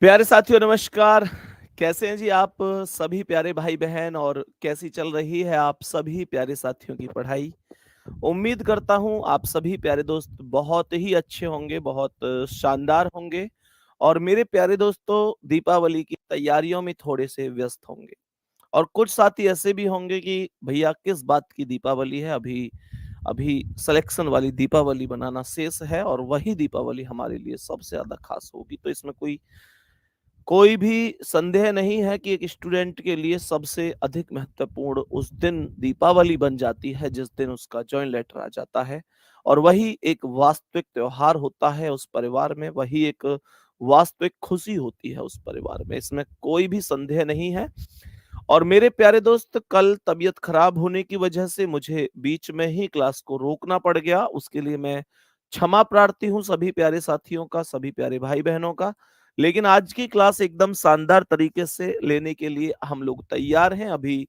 प्यारे साथियों नमस्कार। कैसे हैं जी आप सभी प्यारे भाई-बहन और कैसी चल रही है आप सभी प्यारे साथियों की पढ़ाई? उम्मीद करता हूँ आप सभी प्यारे दोस्त बहुत ही अच्छे होंगे, बहुत शानदार होंगे और मेरे प्यारे दोस्तों दीपावली की तैयारियों में थोड़े-से व्यस्त होंगे। और कुछ साथी ऐसे भी होंगे कि भैया किस बात की दीपावली है, अभी अभी सिलेक्शन वाली दीपावली बनाना शेष है और वही दीपावली हमारे लिए सबसे ज़्यादा खास होगी। तो इसमें कोई कोई भी संदेह नहीं है कि एक स्टूडेंट के लिए सबसे अधिक महत्वपूर्ण उस दिन दीपावली बन जाती है जिस दिन उसका जॉइन लेटर आ जाता है और वही एक वास्तविक त्योहार होता है उस परिवार में, वही एक वास्तविक खुशी होती है उस परिवार में, इसमें कोई भी संदेह नहीं है। और मेरे प्यारे दोस्त कल तबीयत खराब होने की वजह से मुझे बीच में ही क्लास को रोकना पड़ गया, उसके लिए मैं क्षमा प्रार्थी हूँ सभी प्यारे साथियों का, सभी प्यारे भाई-बहनों का। लेकिन आज की क्लास एकदम शानदार तरीके से लेने के लिए हम लोग तैयार हैं। अभी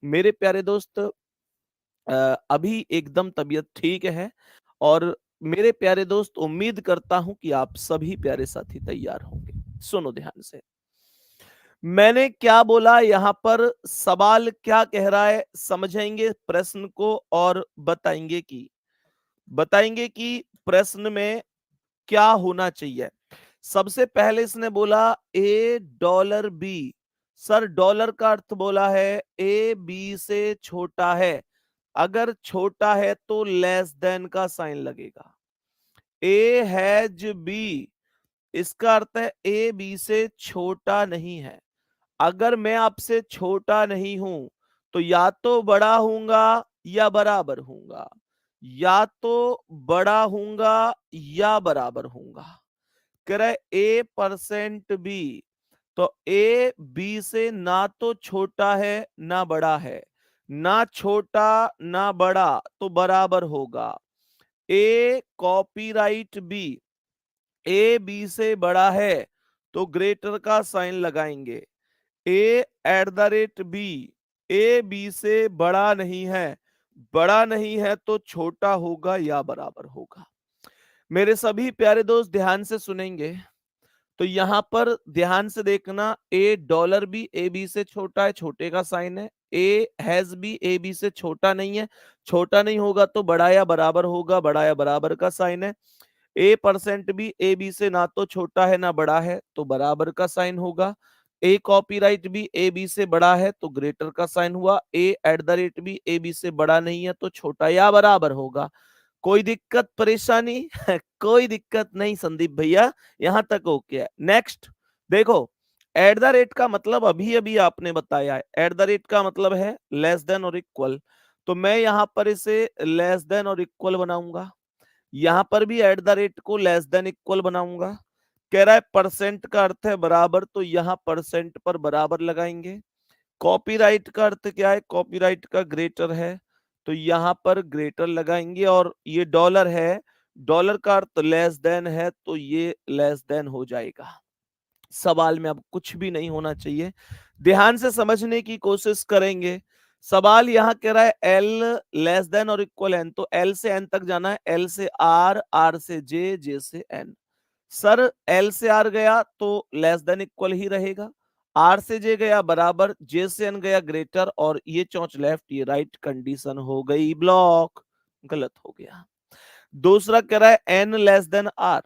मेरे प्यारे दोस्त अभी एकदम तबीयत ठीक है और मेरे प्यारे दोस्त उम्मीद करता हूँ कि आप सभी प्यारे साथी तैयार होंगे। सुनो ध्यान से। मैंने क्या बोला यहाँ पर सवाल क्या कह रहा है समझेंगे प्रश्न को और बताएंगे कि प्रश्न में क्या होना चाहिए। सबसे पहले इसने बोला A dollar B. Sir dollar का अर्थ बोला है ए बी से छोटा है। अगर छोटा है तो लेस देन का साइन लगेगा। ए हैज बी, इसका अर्थ है ए बी से छोटा नहीं है। अगर मैं आपसे छोटा नहीं हूं तो या तो बड़ा हूंगा या बराबर हूंगा, या तो बड़ा हूंगा या बराबर हूंगा। कह रहा है A% B, तो ए बी से ना तो छोटा है ना बड़ा है, ना छोटा ना बड़ा तो बराबर होगा। A copyright b, a b से बड़ा है तो ग्रेटर का साइन लगाएंगे। A at the rate b, a b से बड़ा नहीं है, बड़ा नहीं है तो छोटा होगा या बराबर होगा। मेरे सभी प्यारे दोस्त ध्यान से सुनेंगे तो यहां पर ध्यान से देखना, ए डॉलर भी ए बी से छोटा है, छोटे का साइन है। ए हैज भी ए बी से छोटा नहीं है, छोटा नहीं होगा तो बड़ा या बराबर होगा, बड़ा या बराबर का साइन है। A% भी ए बी से ना तो छोटा है ना बड़ा है तो बराबर का साइन होगा। ए कॉपीराइट भी ए बी से बड़ा है तो ग्रेटर का साइन हुआ। ए एट द रेट भी ए बी से बड़ा नहीं है तो छोटा या बराबर होगा। कोई दिक्कत परेशानी? कोई दिक्कत नहीं संदीप भैया, यहां तक ओके है। नेक्स्ट देखो, एट द रेट का मतलब अभी अभी आपने बताया है, एट द रेट का मतलब है लेस देन और इक्वल, तो मैं यहां पर इसे लेस देन और इक्वल बनाऊंगा। यहां पर भी एट द रेट को लेस देन इक्वल बनाऊंगा। कह रहा है परसेंट का अर्थ है बराबर, तो यहां परसेंट पर बराबर लगाएंगे। कॉपीराइट का अर्थ क्या है? कॉपीराइट का ग्रेटर है, तो यहां पर ग्रेटर लगाएंगे। और ये डॉलर है, डॉलर का अर्थ लेस देन है तो ये लेस देन हो जाएगा। सवाल में अब कुछ भी नहीं होना चाहिए, ध्यान से समझने की कोशिश करेंगे। सवाल यहां कह रहा है एल लेस देन और इक्वल एन, तो एल से एन तक जाना है, एल से आर, आर से जे, जे से एन। सर एल से आर गया तो लेस देन इक्वल ही रहेगा, आर से जे गया बराबर, जे से एन गया ग्रेटर, और ये चौच लेफ्ट, ये राइट, कंडीशन हो गई ब्लॉक, गलत हो गया। दूसरा कह रहा है एन लेस देन आर,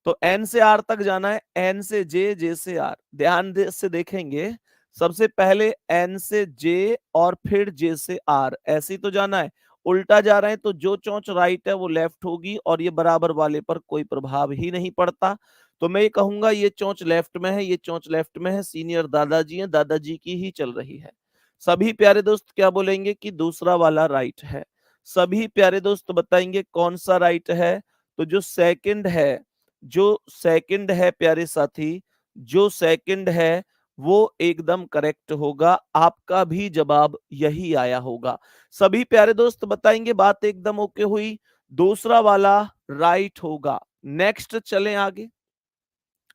तो एन से आर तक जाना है, एन से जे, जे से आर। ध्यान से देखेंगे, सबसे पहले एन से जे और फिर जे से आर, ऐसे ही तो जाना है। उल्टा जा रहे हैं तो जो चौच राइट है वो लेफ्ट होगी और ये बराबर वाले पर कोई प्रभाव ही नहीं पड़ता। तो मैं ये कहूंगा ये चौच लेफ्ट में है, ये चौच लेफ्ट में है, सीनियर दादाजी हैं, दादाजी की ही चल रही है। सभी प्यारे दोस्त क्या बोलेंगे कि दूसरा वाला राइट है। सभी प्यारे दोस्त बताएंगे कौन सा राइट है। तो जो सेकंड है, जो सेकंड है प्यारे साथी, जो सेकंड है वो एकदम करेक्ट होगा। आपका भी जवाब यही आया होगा। सभी प्यारे दोस्त बताएंगे बात एकदम ओके हुई, दूसरा वाला राइट होगा। नेक्स्ट चलें आगे,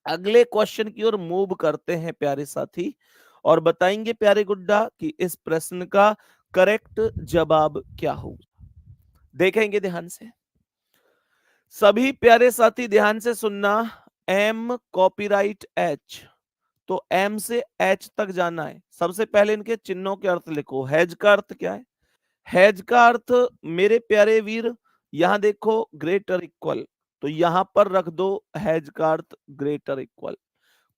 अगले क्वेश्चन की ओर मूव करते हैं प्यारे साथी, और बताएंगे प्यारे गुड्डा कि इस प्रश्न का करेक्ट जवाब क्या होगा। देखेंगे ध्यान से, सभी प्यारे साथी ध्यान से सुनना। एम कॉपीराइट एच, तो एम से एच तक जाना है। सबसे पहले इनके चिन्हों के अर्थ लिखो। हैज का अर्थ क्या है? हैज का अर्थ मेरे प्यारे वीर, यहां देखो ग्रेटर इक्वल, तो यहां पर रख दो हैज का अर्थ ग्रेटर इक्वल।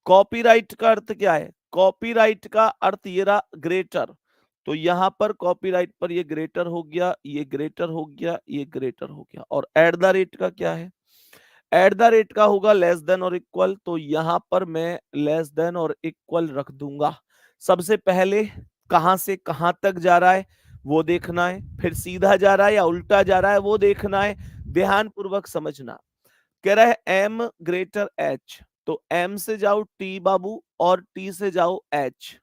कॉपीराइट का अर्थ क्या है? कॉपीराइट का अर्थ ये रहा ग्रेटर, तो यहां पर कॉपीराइट पर ये ग्रेटर हो गया, ये ग्रेटर हो गया, ये ग्रेटर हो गया। और एट द रेट का क्या है? एट द रेट का होगा लेस देन और इक्वल, तो यहां पर मैं लेस देन और इक्वल रख दूंगा। सबसे पहले कहां से कहां तक जा रहा है वो देखना है, फिर सीधा जा रहा है या उल्टा जा रहा है वो देखना है। ध्यान पूर्वक समझना। कह रहा है एम ग्रेटर एच, तो एम से जाओ टी बाबू और टी से जाओ एच।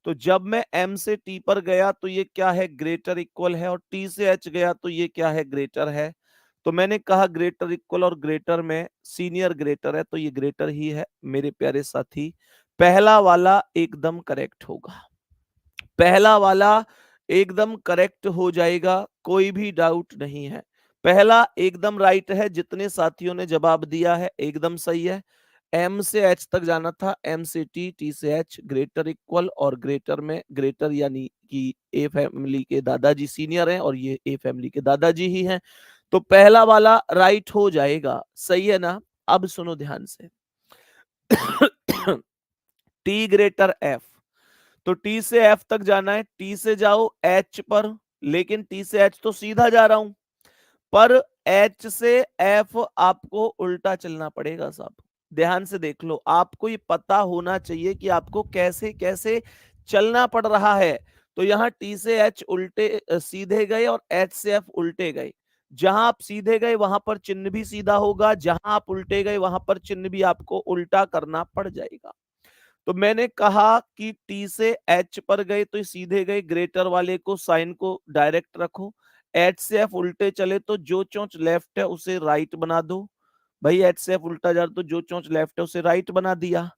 तो जब मैं एम से टी पर गया तो ये क्या है? ग्रेटर इक्वल है। और टी से एच गया तो ये क्या है? ग्रेटर है। तो मैंने कहा ग्रेटर इक्वल और ग्रेटर में सीनियर ग्रेटर है, तो ये ग्रेटर ही है मेरे प्यारे साथी। पहला वाला एकदम करेक्ट होगा, पहला वाला एकदम करेक्ट हो जाएगा, कोई भी डाउट नहीं है। पहला एकदम राइट है, जितने साथियों ने जवाब दिया है एकदम सही है। एम से एच तक जाना था, एम से टी, टी से एच, ग्रेटर इक्वल, और ग्रेटर में ग्रेटर यानी कि ए फैमिली के दादाजी सीनियर हैं और ये ए फैमिली के दादाजी ही हैं, तो पहला वाला राइट हो जाएगा। सही है ना? अब सुनो ध्यान से। टी ग्रेटर एफ, तो टी से एफ तक जाना है, टी से जाओ एच पर, लेकिन टी से एच तो सीधा जा रहा हूं, पर एच से एफ आपको उल्टा चलना पड़ेगा। साहब ध्यान से देख लो, आपको ये पता होना चाहिए कि आपको कैसे कैसे चलना पड़ रहा है। तो यहाँ टी से एच उल्टे सीधे गए और एच से एफ उल्टे गए। जहां आप सीधे गए वहां पर चिन्ह भी सीधा होगा, जहां आप उल्टे गए वहां पर चिन्ह भी आपको उल्टा करना पड़ जाएगा। तो मैंने कहा कि टी से एच पर गए तो सीधे गए, ग्रेटर वाले को साइन को डायरेक्ट रखो। एच से एफ उल्टे चले तो जो चोंच लेफ्ट है उसे राइट बना दो। भाई एच से एफ उल्टा जा रहा तो जो चोंच लेफ्ट है उसे राइट बना दिया।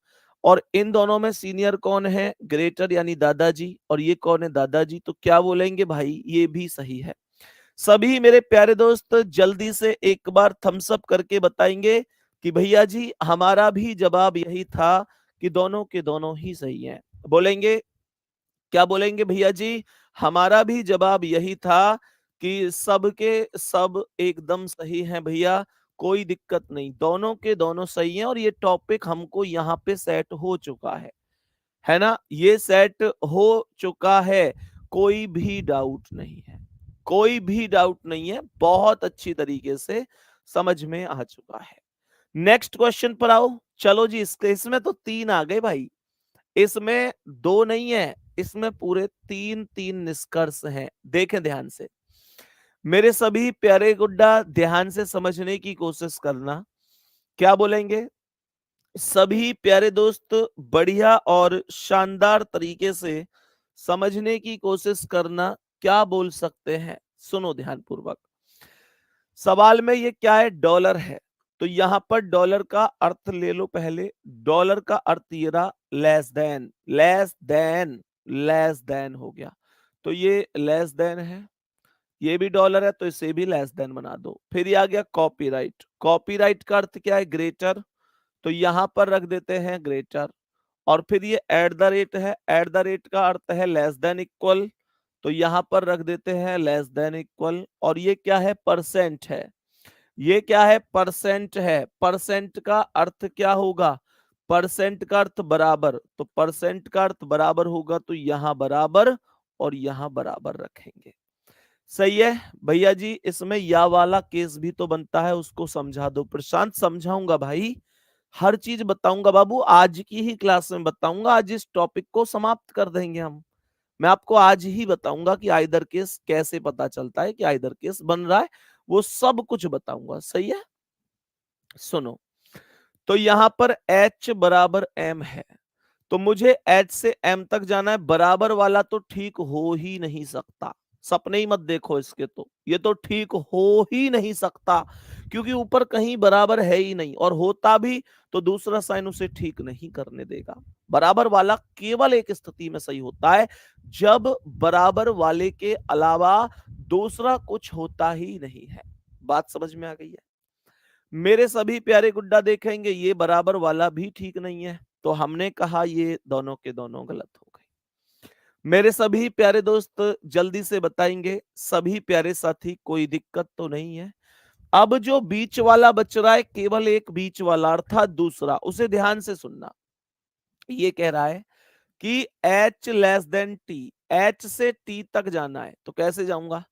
और इन दोनों में सीनियर कौन है? ग्रेटर यानी दादाजी, और ये कौन है? दादाजी। तो क्या बोलेंगे भाई? ये भी सही है। सभी मेरे प्यारे दोस्त जल्दी से एक बार थम्स अप करके बताएंगे कि भैया जी हमारा भी जवाब यही था कि दोनों के दोनों ही सही हैं। बोलेंगे, क्या बोलेंगे भैया जी? हमारा भी जवाब यही था कि सबके सब एकदम सही हैं भैया, कोई दिक्कत नहीं, दोनों के दोनों सही हैं। और ये टॉपिक हमको यहाँ पे सेट हो चुका है ना? ये सेट हो चुका है, कोई भी डाउट नहीं है, कोई भी डाउट नहीं है, बहुत अच्छी तरीके से समझ में आ चुका है। नेक्स्ट क्वेश्चन पर आओ। चलो जी, इसमें तो 3 आ गए भाई, इसमें 2 नहीं है, इसमें पूरे 3 निष्कर्ष हैं। देखें ध्यान से मेरे सभी प्यारे गुड्डा, ध्यान से समझने की कोशिश करना। क्या बोलेंगे सभी प्यारे दोस्त? बढ़िया और शानदार तरीके से समझने की कोशिश करना। क्या बोल सकते हैं? सुनो ध्यान पूर्वक। सवाल में ये क्या है? डॉलर है, तो यहां पर डॉलर का अर्थ ले लो पहले। डॉलर का अर्थ ये रहा less than, less than, less than हो गया, तो ये लेस देन है। ये भी डॉलर है तो इसे भी लेस देन बना दो। फिर ये आ गया कॉपीराइट। कॉपीराइट का अर्थ क्या है? ग्रेटर, तो यहां पर रख देते हैं ग्रेटर। और फिर ये एट द रेट है, एट द रेट का अर्थ है लेस देन इक्वल, तो यहां पर रख देते हैं लेस देन इक्वल। और ये क्या है? परसेंट है। ये क्या है? परसेंट है। परसेंट का अर्थ क्या होगा? परसेंट का अर्थ बराबर, तो परसेंट का अर्थ बराबर होगा, तो यहां बराबर और यहां बराबर रखेंगे। सही है भैया जी? इसमें या वाला केस भी तो बनता है, उसको समझा दो। प्रशांत समझाऊंगा भाई, हर चीज बताऊंगा बाबू, आज की ही क्लास में बताऊंगा। आज इस टॉपिक को समाप्त कर देंगे हम। मैं आपको आज ही बताऊंगा कि आइदर केस कैसे पता चलता है कि आइदर केस बन रहा है, वो सब कुछ बताऊंगा। सही है? सुनो, तो यहां पर H बराबर M है, तो मुझे H से M तक जाना है। बराबर वाला तो ठीक हो ही नहीं सकता, सपने ही मत देखो इसके, तो ये तो ठीक हो ही नहीं सकता, क्योंकि ऊपर कहीं बराबर है ही नहीं, और होता भी तो दूसरा साइन उसे ठीक नहीं करने देगा। बराबर वाला केवल एक स्थिति में सही होता है, जब बराबर वाले के अलावा दूसरा कुछ होता ही नहीं है। बात समझ में आ गई है? मेरे सभी प्यारे गुड्डा देखेंगे ये बराबर वाला भी ठीक नहीं है, तो हमने कहा ये दोनों के दोनों गलत हो गए। मेरे सभी प्यारे दोस्त जल्दी से बताएंगे, सभी प्यारे साथी, कोई दिक्कत तो नहीं है। अब जो बीच वाला बच रहा है, केवल एक बीच वाला अर्थात दूसरा, उसे ध्यान से सुनना। ये कह रहा है कि h less than T, h से t तक जाना है तो कैसे जाऊंगा?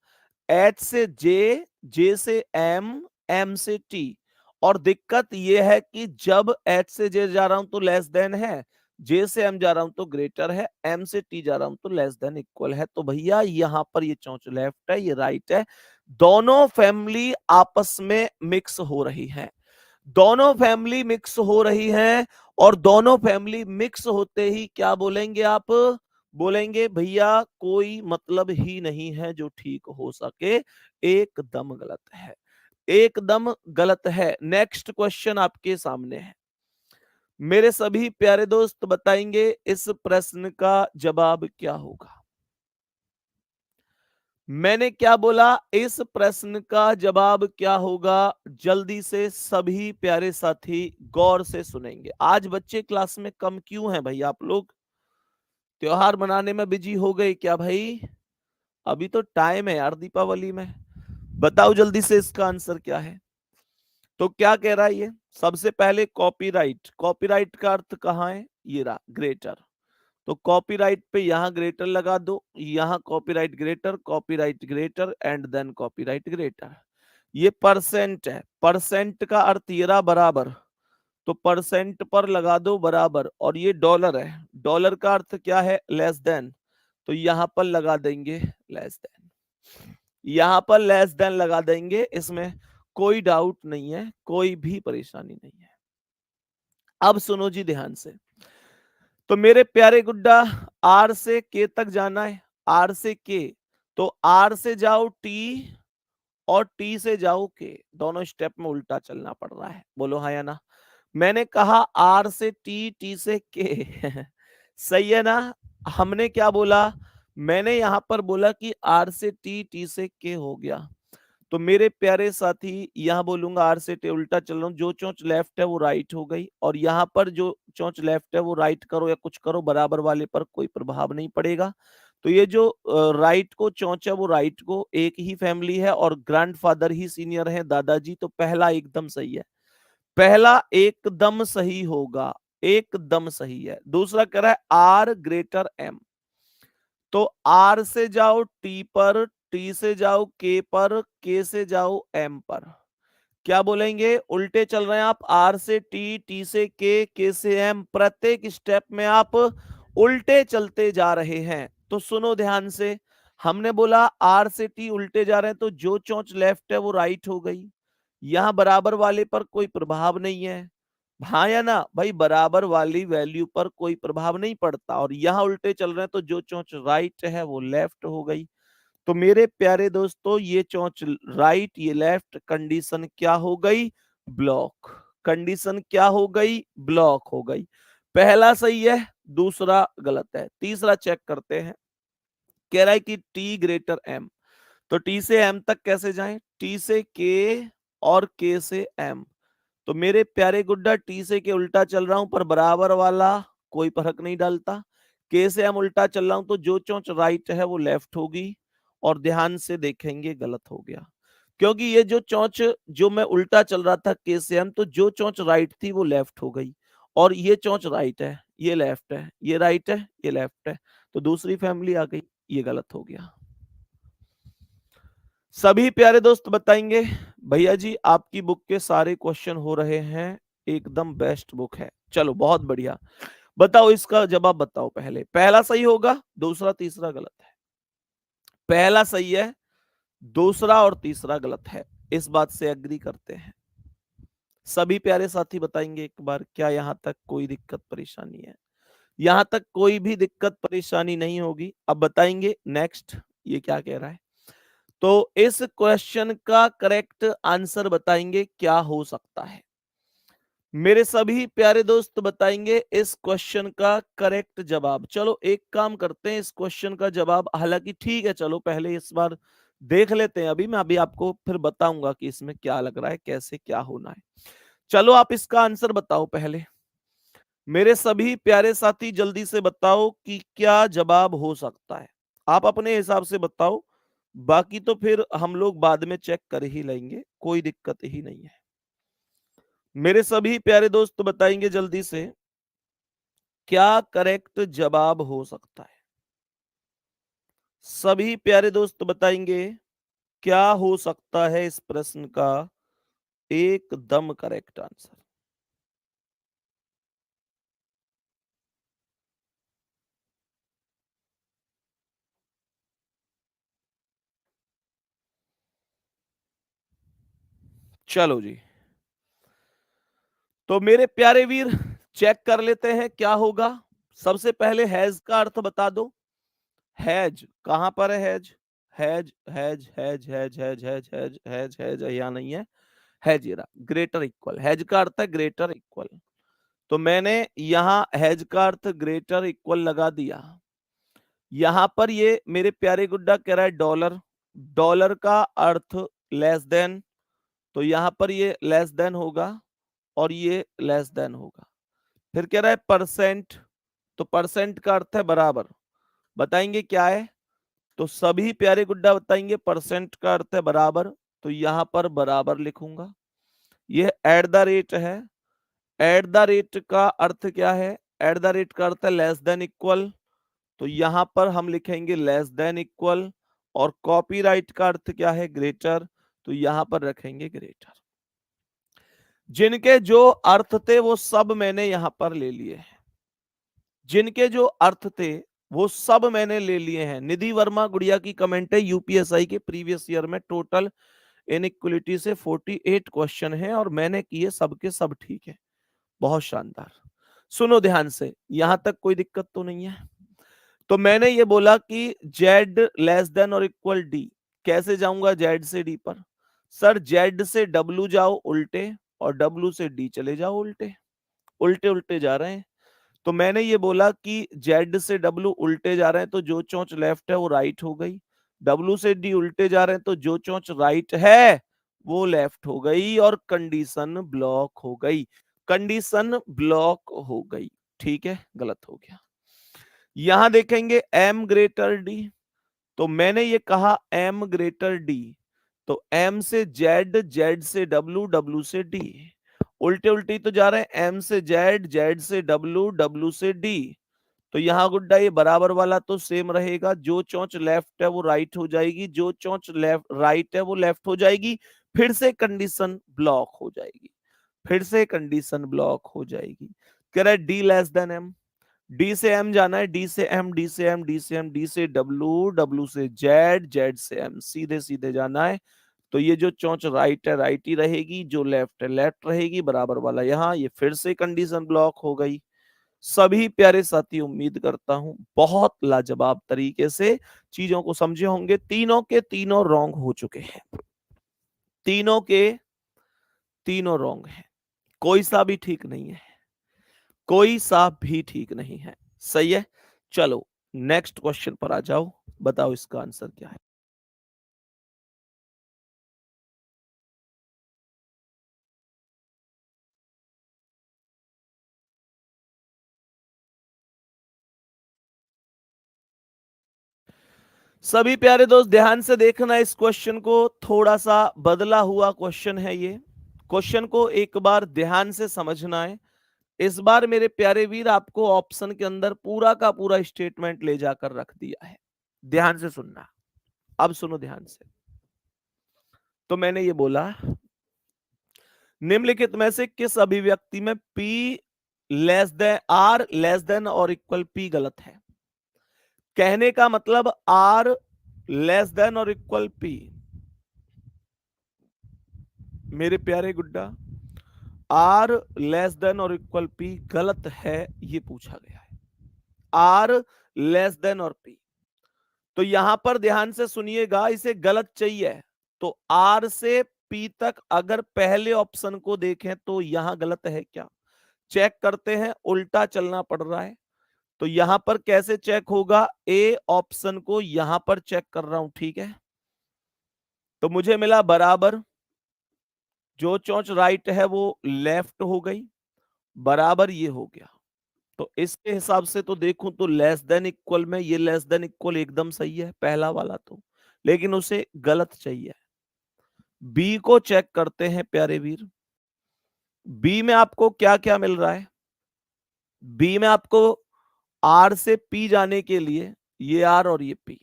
h से j, j से m, m से t। और दिक्कत यह है कि जब h से j जा रहा हूं तो लेस देन है, j से m जा रहा हूं तो ग्रेटर है, m से t जा रहा हूं तो लेस देन इक्वल है। तो भैया यहां पर ये चौच लेफ्ट है, ये राइट है। दोनों फैमिली आपस में मिक्स हो रही है, दोनों फैमिली मिक्स हो रही है। और दोनों फैमिली मिक्स होते ही क्या बोलेंगे आप? बोलेंगे भैया कोई मतलब ही नहीं है जो ठीक हो सके, एकदम गलत है, एकदम गलत है। नेक्स्ट क्वेश्चन आपके सामने है। मेरे सभी प्यारे दोस्त बताएंगे इस प्रश्न का जवाब क्या होगा? मैंने क्या बोला? इस प्रश्न का जवाब क्या होगा? जल्दी से सभी प्यारे साथी गौर से सुनेंगे। आज बच्चे क्लास में कम क्यों हैं भाई? आप लोग त्योहार मनाने में बिजी हो गए क्या भाई? अभी तो टाइम है यार दीपावली में। बताओ जल्दी से इसका आंसर क्या है? तो क्या कह रहा है ये? सबसे पहले कॉपीराइट, कॉपीराइट का अर्थ कहाँ है? ये रहा ग्रेटर। तो कॉपीराइट पे यहां ग्रेटर लगा दो, यहां copyright greater and then copyright greater. ये परसेंट है, परसेंट का अर्थ ये रहा बराबर, तो परसेंट पर लगा दो बराबर। और ये डॉलर है, डॉलर का अर्थ क्या है? लेस देन, तो यहां पर लगा देंगे लेस देन, यहां पर लेस देन लगा देंगे। इसमें कोई डाउट नहीं है, कोई भी परेशानी नहीं है। अब सुनो जी ध्यान से। तो मेरे प्यारे गुड्डा, आर से के तक जाना है, आर से के, तो आर से जाओ टी और टी से जाओ के, दोनों स्टेप में उल्टा चलना पड़ रहा है। बोलो हाँ या ना? मैंने कहा आर से टी, टी से के सही है ना? हमने क्या बोला? मैंने यहां पर बोला कि आर से टी, टी से के हो गया। तो मेरे प्यारे साथी यहां बोलूंगा आर से टे उल्टा चल रहा हूं, जो चोंच लेफ्ट है वो राइट हो गई, और यहां पर जो चोंच लेफ्ट है वो राइट करो या कुछ करो, बराबर वाले पर कोई प्रभाव नहीं पड़ेगा। तो ये जो राइट को चोंच है वो राइट को, एक ही फैमिली है और ग्रैंडफादर ही सीनियर है, दादाजी। तो पहला एकदम सही है, पहला एकदम सही होगा, एकदम सही है। दूसरा कह रहा है आर ग्रेटर एम, तो आर से जाओ टी पर, टी से जाओ के पर, के से जाओ एम पर। क्या बोलेंगे? उल्टे चल रहे हैं आप, आर से टी, टी से के से एम, प्रत्येक स्टेप में आप उल्टे चलते जा रहे हैं। तो सुनो ध्यान से, हमने बोला आर से टी उल्टे जा रहे हैं, तो जो चोंच लेफ्ट है वो राइट हो गई, यहां बराबर वाले पर कोई प्रभाव नहीं है। हाँ या ना भाई? बराबर वाली वैल्यू पर कोई प्रभाव नहीं पड़ता, और यहां उल्टे चल रहे हैं तो जो चोंच राइट है वो लेफ्ट हो गई। तो मेरे प्यारे दोस्तों ये चोंच राइट, ये लेफ्ट, कंडीशन क्या हो गई? ब्लॉक। कंडीशन क्या हो गई? ब्लॉक हो गई। पहला सही है, दूसरा गलत है। तीसरा चेक करते हैं। कह रहा है कि टी ग्रेटर एम, तो टी से एम तक कैसे जाएं? टी से के और के से एम। तो मेरे प्यारे गुड्डा टी से के उल्टा चल रहा हूं पर बराबर वाला कोई फर्क नहीं डालता। के से एम उल्टा चल रहा हूं तो जो चोंच राइट है वो लेफ्ट होगी, और ध्यान से देखेंगे गलत हो गया, क्योंकि ये जो चोंच जो मैं उल्टा चल रहा था के से एम, तो जो चोंच राइट थी वो लेफ्ट हो गई, और ये चोंच राइट है, ये लेफ्ट है, ये राइट है, ये लेफ्ट है, तो दूसरी फैमिली आ गई, ये गलत हो गया। सभी प्यारे दोस्त बताएंगे भैया जी आपकी बुक के सारे क्वेश्चन हो रहे हैं, एकदम बेस्ट बुक है। चलो बहुत बढ़िया, बताओ इसका जवाब बताओ। पहले पहला सही होगा, दूसरा तीसरा गलत है। पहला सही है, दूसरा और तीसरा गलत है, इस बात से एग्री करते हैं? सभी प्यारे साथी बताएंगे एक बार, क्या यहां तक कोई दिक्कत परेशानी है? यहां तक कोई भी दिक्कत परेशानी नहीं होगी। अब बताएंगे नेक्स्ट ये क्या कह रहा है। तो इस क्वेश्चन का करेक्ट आंसर बताएंगे क्या हो सकता है? मेरे सभी प्यारे दोस्त बताएंगे इस क्वेश्चन का करेक्ट जवाब। चलो एक काम करते हैं, इस क्वेश्चन का जवाब, हालांकि ठीक है चलो पहले इस बार देख लेते हैं, अभी मैं अभी आपको फिर बताऊंगा कि इसमें क्या लग रहा है, कैसे क्या होना है। चलो आप इसका आंसर बताओ पहले। मेरे सभी प्यारे साथी जल्दी से बताओ कि क्या जवाब हो सकता है। आप अपने हिसाब से बताओ, बाकी तो फिर हम लोग बाद में चेक कर ही लेंगे, कोई दिक्कत ही नहीं है। मेरे सभी प्यारे दोस्त बताएंगे जल्दी से, क्या करेक्ट जवाब हो सकता है। सभी प्यारे दोस्त बताएंगे क्या हो सकता है इस प्रश्न का एकदम करेक्ट आंसर। चलो जी, तो मेरे प्यारे वीर चेक कर लेते हैं क्या होगा। सबसे पहले हैज का अर्थ बता दो। हैज कहां पर है? Has has has has has has has has has has यहाँ नहीं है। हैज ये रहा, ग्रेटर इक्वल। हैज का अर्थ है ग्रेटर इक्वल, तो मैंने यहाँ हैज का अर्थ ग्रेटर इक्वल लगा दिया। यहां पर ये मेरे प्यारे गुड्डा कह रहा है डॉलर, डॉलर का अर्थ लेस देन, तो यहां पर ये लेस देन होगा और ये लेस देन होगा। फिर कह रहा है परसेंट, तो परसेंट का अर्थ है बराबर। बताएंगे क्या है? तो सभी प्यारे गुड्डा बताएंगे परसेंट का अर्थ है बराबर, तो यहां पर बराबर लिखूंगा। ये एट द रेट है, एट द रेट का अर्थ क्या है? एट द रेट का अर्थ है लेस देन इक्वल, तो यहां पर हम लिखेंगे लेस देन इक्वल। और कॉपीराइट का अर्थ क्या है? ग्रेटर, तो यहां पर रखेंगे ग्रेटर। जिनके जो अर्थ थे वो सब मैंने यहां पर ले लिए हैं, जिनके जो अर्थ थे वो सब मैंने ले लिए हैं। निधि वर्मा गुड़िया की कमेंट है, यूपीएसआई के प्रीवियस ईयर में टोटल इनइक्वलिटी से 48 क्वेश्चन है और मैंने किए सबके सब ठीक है। बहुत शानदार। सुनो ध्यान से, यहां तक कोई दिक्कत तो नहीं है। तो मैंने ये बोला कि जेड लेस देन और इक्वल डी। कैसे जाऊंगा जेड से डी पर? सर जेड से डब्लू जाओ उल्टे और डब्लू से डी चले जाओ उल्टे, उल्टे उल्टे जा रहे हैं। तो मैंने ये बोला कि जेड से डब्लू उल्टे जा रहे हैं तो जो चोंच लेफ्ट है वो राइट हो गई, डब्लू से डी उल्टे जा रहे हैं तो जो चोंच राइट है वो लेफ्ट हो गई और कंडीशन ब्लॉक हो गई, कंडीशन ब्लॉक हो गई। ठीक है, गलत हो गया। यहां देखेंगे एम ग्रेटर डी, तो मैंने ये कहा एम ग्रेटर डी, तो एम से जेड, जेड से डब्लू, डब्लू से डी। उल्टे उल्टे तो जा रहे हैं, एम से जेड, जेड से डब्लू, डब्लू से डी। तो यहाँ गुड्डा ये बराबर वाला तो सेम रहेगा, जो चोंच लेफ्ट है वो राइट हो जाएगी, जो चोंच लेफ्ट राइट है वो लेफ्ट हो जाएगी। फिर से कंडीशन ब्लॉक हो जाएगी, फिर से कंडीशन ब्लॉक हो जाएगी। कह रहा है D less than M, D से एम जाना है, डी से एम, डी से एम, डी से एम, डी से डब्लू, डब्लू से जेड, जेड से एम, सीधे सीधे जाना है। तो ये जो चोंच राइट है राइट ही रहेगी, जो लेफ्ट है लेफ्ट रहेगी, बराबर वाला यहाँ। ये फिर से कंडीशन ब्लॉक हो गई। सभी प्यारे साथी उम्मीद करता हूं बहुत लाजवाब तरीके से चीजों को समझे होंगे। तीनों के तीनों रॉन्ग हो चुके हैं, तीनों के तीनों रॉन्ग हैं, कोई सा भी ठीक नहीं है, कोई सा भी ठीक नहीं है। सही है, चलो नेक्स्ट क्वेश्चन पर आ जाओ, बताओ इसका आंसर क्या है। सभी प्यारे दोस्त ध्यान से देखना इस क्वेश्चन को, थोड़ा सा बदला हुआ क्वेश्चन है ये। क्वेश्चन को एक बार ध्यान से समझना है। इस बार मेरे प्यारे वीर आपको ऑप्शन के अंदर पूरा का पूरा स्टेटमेंट ले जाकर रख दिया है, ध्यान से सुनना। अब सुनो ध्यान से। तो मैंने ये बोला निम्नलिखित में से किस अभिव्यक्ति में P less than R less than और इक्वल P गलत है? कहने का मतलब R लेस देन और इक्वल P। मेरे प्यारे गुड्डा R लेस देन और इक्वल P गलत है, ये पूछा गया है। R लेस देन और P, तो यहां पर ध्यान से सुनिएगा, इसे गलत चाहिए। तो R से P तक अगर पहले ऑप्शन को देखें तो यहां गलत है क्या? चेक करते हैं, उल्टा चलना पड़ रहा है। तो यहां पर कैसे चेक होगा? ए ऑप्शन को यहां पर चेक कर रहा हूं, ठीक है। तो मुझे मिला बराबर, जो चोंच राइट है वो लेफ्ट हो गई, बराबर ये हो गया। तो इसके हिसाब से तो देखूं तो लेस देन इक्वल में ये लेस देन इक्वल एकदम सही है पहला वाला तो, लेकिन उसे गलत चाहिए। बी को चेक करते हैं प्यारे वीर। बी में आपको क्या क्या मिल रहा है? बी में आपको आर से पी जाने के लिए ये आर और ये पी,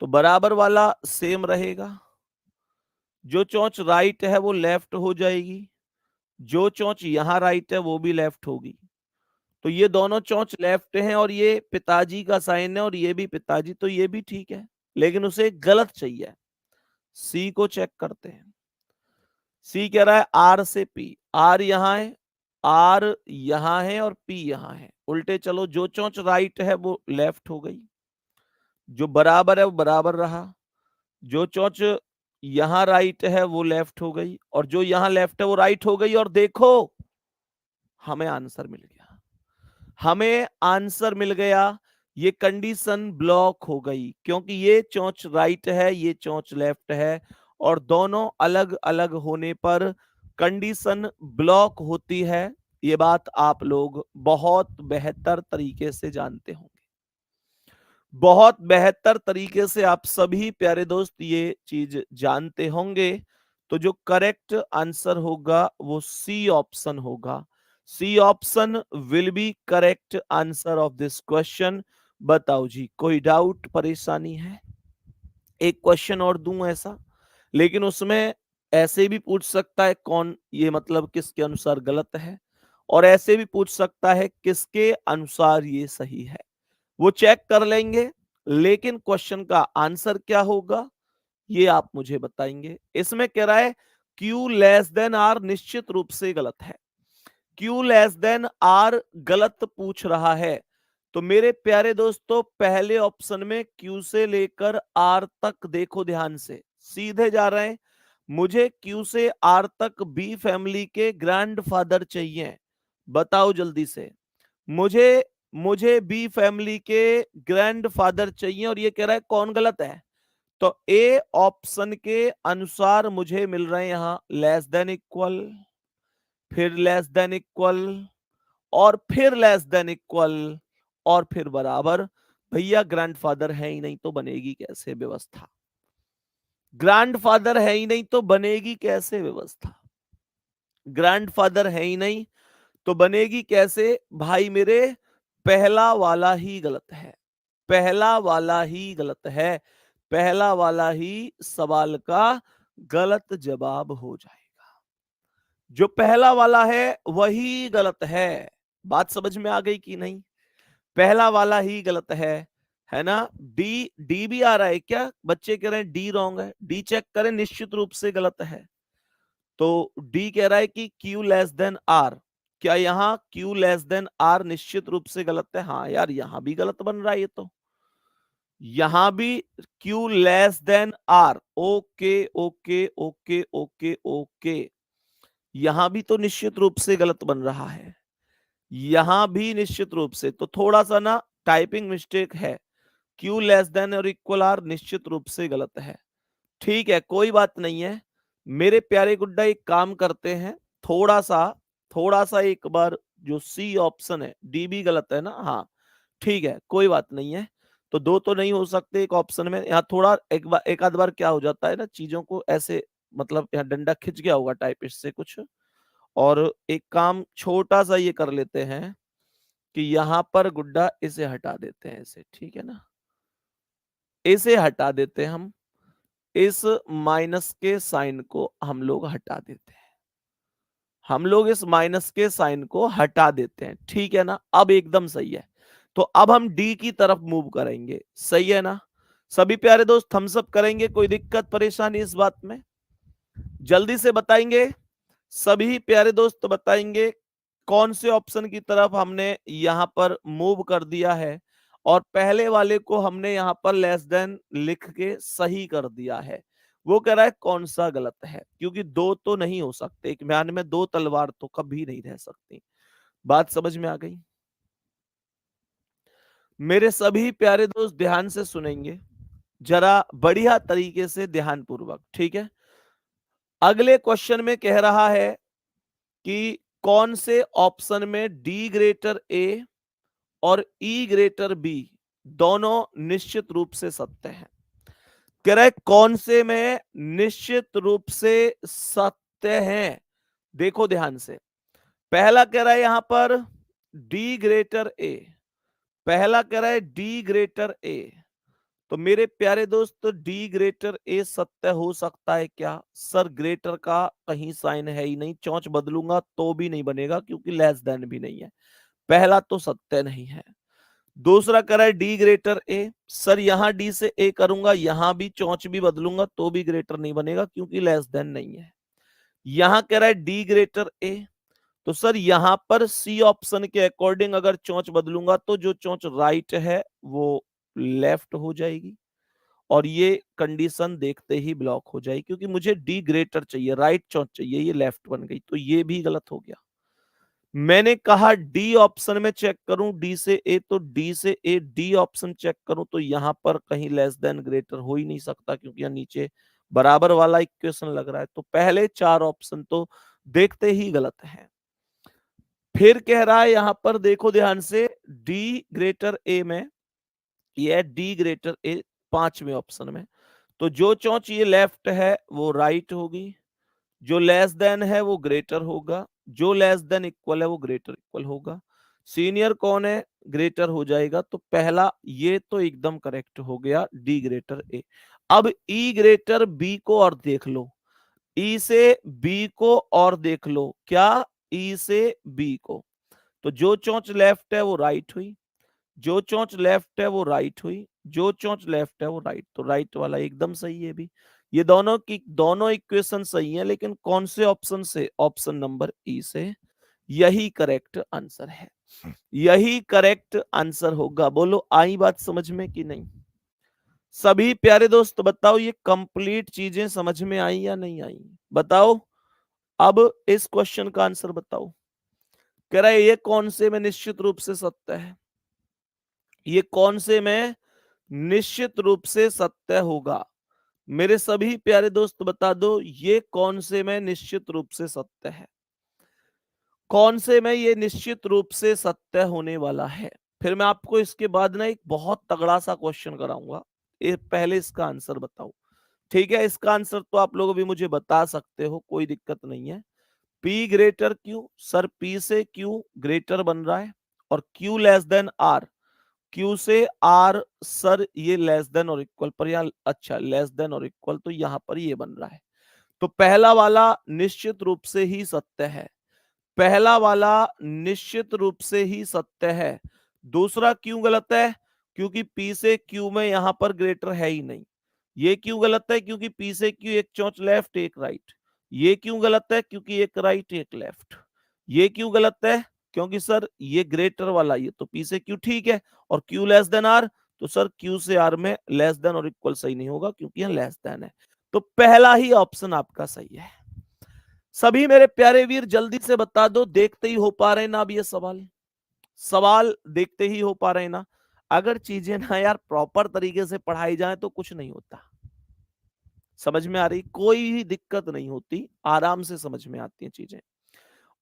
तो बराबर वाला सेम रहेगा। जो चौच राइट है वो लेफ्ट हो जाएगी, जो चौच यहां राइट है वो भी लेफ्ट होगी। तो ये दोनों चौच लेफ्ट हैं और ये पिताजी का साइन है और ये भी पिताजी, तो ये भी ठीक है, लेकिन उसे गलत चाहिए। सी को चेक करते हैं। सी कह रहा है आर से पी, आर यहां है, आर यहां है और पी यहां है। उल्टे चलो, जो चौच राइट है वो लेफ्ट हो गई, जो बराबर है वो बराबर रहा, जो चौच यहां राइट है वो लेफ्ट हो गई और जो यहां लेफ्ट है वो राइट हो गई। और देखो हमें आंसर मिल गया, हमें आंसर मिल गया। ये कंडीशन ब्लॉक हो गई क्योंकि ये चोंच राइट है, ये चोंच लेफ्ट है और दोनों अलग अलग होने पर कंडीशन ब्लॉक होती है। ये बात आप लोग बहुत बेहतर तरीके से जानते होंगे, बहुत बेहतर तरीके से आप सभी प्यारे दोस्त ये चीज जानते होंगे। तो जो करेक्ट आंसर होगा वो सी ऑप्शन होगा। C option will be correct answer of this question. बताओ जी, कोई डाउट परेशानी है? एक क्वेश्चन और दूं ऐसा, लेकिन उसमें ऐसे भी पूछ सकता है कौन ये मतलब किसके अनुसार गलत है, और ऐसे भी पूछ सकता है किसके अनुसार ये सही है। वो चेक कर लेंगे, लेकिन क्वेश्चन का आंसर क्या होगा ये आप मुझे बताएंगे। इसमें कह रहा है क्यू लेस देन आर निश्चित रूप से गलत है। क्यू लेस देन आर गलत पूछ रहा है। तो मेरे प्यारे दोस्तों पहले ऑप्शन में क्यू से लेकर आर तक देखो ध्यान से, सीधे जा रहे हैं। मुझे क्यू से आर तक बी फैमिली के ग्रैंडफादर चाहिए। बताओ जल्दी से, मुझे मुझे बी फैमिली के ग्रैंडफादर चाहिए और ये कह रहा है कौन गलत है। तो ए ऑप्शन के अनुसार मुझे मिल रहे हैं यहां लेस देन इक्वल, फिर लेस देन इक्वल और फिर लेस देन इक्वल और फिर बराबर। भैया ग्रैंडफादर है ही नहीं तो बनेगी कैसे व्यवस्था? ग्रैंडफादर है ही नहीं तो बनेगी कैसे व्यवस्था? ग्रैंडफादर है ही नहीं तो बनेगी कैसे भाई मेरे? पहला वाला ही गलत है, पहला वाला ही गलत है, पहला वाला ही सवाल का गलत जवाब हो जाएगा। जो पहला वाला है वही गलत है। बात समझ में आ गई कि नहीं? पहला वाला ही गलत है ना? डी, डी भी आ रहा है क्या? बच्चे कह रहे हैं डी रॉन्ग है, डी चेक करें, निश्चित रूप से गलत है। तो डी कह रहा है कि क्यू लेस देन आर, क्या यहां क्यू लेस देन आर निश्चित रूप से गलत है? हाँ यार यहां भी गलत बन रहा है ये तो, यहां भी Q less than R, okay okay okay okay okay, यहां भी तो निश्चित रूप से गलत बन रहा है, यहां भी निश्चित रूप से। तो थोड़ा सा ना टाइपिंग मिस्टेक है, क्यू लेस देन और इक्वल आर निश्चित रूप से गलत है। ठीक है कोई बात नहीं है मेरे प्यारे गुड्डा, एक काम करते हैं, थोड़ा सा एक बार जो सी ऑप्शन है, डी भी गलत है ना? हाँ ठीक है कोई बात नहीं है। तो दो तो नहीं हो सकते एक ऑप्शन में, यहाँ थोड़ा एक आध बार क्या हो जाता है ना, चीजों को ऐसे मतलब यहाँ डंडा खिंच गया होगा टाइपिस्ट से कुछ। और एक काम छोटा सा ये कर लेते हैं कि यहाँ पर गुड्डा इसे हटा देते हैं ऐसे, ठीक है ना? इसे हटा देते हैं हम, इस माइनस के साइन को हम लोग हटा देते हैं, हम लोग इस माइनस के साइन को हटा देते हैं, ठीक है ना? अब एकदम सही है। तो अब हम डी की तरफ मूव करेंगे, सही है ना? सभी प्यारे दोस्त थम्स अप करेंगे, कोई दिक्कत परेशानी इस बात में? जल्दी से बताएंगे सभी प्यारे दोस्त, बताएंगे कौन से ऑप्शन की तरफ हमने यहां पर मूव कर दिया है और पहले वाले को हमने यहां पर लेस देन लिख के सही कर दिया है। वो कह रहा है कौन सा गलत है, क्योंकि दो तो नहीं हो सकते, एक म्यान में दो तलवार तो कभी नहीं रह सकती। बात समझ में आ गई? मेरे सभी प्यारे दोस्त ध्यान से सुनेंगे, जरा बढ़िया तरीके से ध्यान पूर्वक, ठीक है? अगले क्वेश्चन में कह रहा है कि कौन से ऑप्शन में डी ग्रेटर ए और ई ग्रेटर बी दोनों निश्चित रूप से सत्य है? कह रहा है कौन से में निश्चित रूप से सत्य है। देखो ध्यान से, पहला कह रहा है यहां पर डी ग्रेटर ए, पहला कह रहा है डी ग्रेटर ए। तो मेरे प्यारे दोस्त, डी ग्रेटर ए सत्य हो सकता है क्या? सर ग्रेटर का कहीं साइन है ही नहीं, चौंच बदलूंगा तो भी नहीं बनेगा क्योंकि लेस देन भी नहीं है, पहला तो सत्य नहीं है। दूसरा कह रहा है डी ग्रेटर ए, सर यहां डी से ए करूंगा, यहां भी चौंच भी बदलूंगा तो भी ग्रेटर नहीं बनेगा क्योंकि लेस देन नहीं है। यहां कह रहा है डी ग्रेटर ए, तो सर यहां पर सी ऑप्शन के अकॉर्डिंग अगर चौंच बदलूंगा तो जो चौंच राइट है वो लेफ्ट हो जाएगी और ये कंडीशन देखते ही ब्लॉक हो जाएगी क्योंकि मुझे डी ग्रेटर चाहिए, राइट चौंच चाहिए, ये लेफ्ट बन गई, तो ये भी गलत हो गया। मैंने कहा डी ऑप्शन में चेक करूं डी से ए, तो डी से ए डी ऑप्शन चेक करूं तो यहां पर कहीं लेस देन ग्रेटर हो ही नहीं सकता क्योंकि यहां नीचे बराबर वाला इक्वेशन लग रहा है, तो पहले चार ऑप्शन तो देखते ही गलत है। फिर कह रहा है यहां पर देखो ध्यान से, डी ग्रेटर ए में, ये डी ग्रेटर ए पांचवें ऑप्शन में, तो जो चौंच ये लेफ्ट है वो राइट होगी, जो लेस देन है वो ग्रेटर होगा, जो लेस देन इक्वल है वो ग्रेटर इक्वल होगा। सीनियर कौन है? ग्रेटर हो जाएगा, तो पहला ये तो एकदम करेक्ट हो गया, डी ग्रेटर ए। अब ई ग्रेटर बी को और देख लो, ई से बी को और देख लो, क्या? ई से बी को, तो जो चौंच लेफ्ट है वो राइट हुई, जो चोंच लेफ्ट है वो राइट हुई, जो चोंच लेफ्ट है वो राइट, तो राइट वाला एकदम सही है भी। ये दोनों की दोनों इक्वेशन सही है, लेकिन कौन से ऑप्शन से? ऑप्शन नंबर ई से। यही करेक्ट आंसर है, यही करेक्ट आंसर होगा। बोलो आई बात समझ में कि नहीं? सभी प्यारे दोस्त बताओ, ये कंप्लीट चीजें समझ में आई या नहीं आई? बताओ, अब इस क्वेश्चन का आंसर बताओ। कह रहा है ये कौन से में निश्चित रूप से सत्य है, ये कौन से में निश्चित रूप से सत्य होगा? मेरे सभी प्यारे दोस्त बता दो, ये कौन से में निश्चित रूप से सत्य है, कौन से में ये निश्चित रूप से सत्य होने वाला है। फिर मैं आपको इसके बाद ना एक बहुत तगड़ा सा क्वेश्चन कराऊंगा, ये पहले इसका आंसर बताओ, ठीक है? इसका आंसर तो आप लोग भी मुझे बता सकते हो, कोई दिक्कत नहीं है। P greater Q, sir P से Q ग्रेटर बन रहा है और Q less than R, Q से R सर ये लेस देन और इक्वल पर, या अच्छा लेस देन और इक्वल, तो यहां पर ये बन रहा है, तो पहला वाला निश्चित रूप से ही सत्य है, पहला वाला निश्चित रूप से ही सत्य है। दूसरा क्यों गलत है? क्योंकि P से Q में यहां पर ग्रेटर है ही नहीं। ये क्यों गलत है? क्योंकि P से Q एक चौंच लेफ्ट एक राइट। ये क्यों गलत है? क्योंकि एक राइट एक लेफ्ट। ये क्यों गलत है? क्योंकि सर ये ग्रेटर वाला, ये तो P से Q ठीक है और Q लेस देन R, तो सर Q से R में लेस देन और इक्वल सही नहीं होगा क्योंकि यह लेस देन है, तो पहला ही ऑप्शन आपका सही है। सभी मेरे प्यारे वीर जल्दी से बता दो, देखते ही हो पा रहे हैं ना? अब ये सवाल सवाल देखते ही हो पा रहे हैं ना? अगर चीजें ना यार प्रॉपर तरीके से पढ़ाई जाए तो कुछ नहीं होता, समझ में आ रही? कोई भी दिक्कत नहीं होती, आराम से समझ में आती हैं चीजें।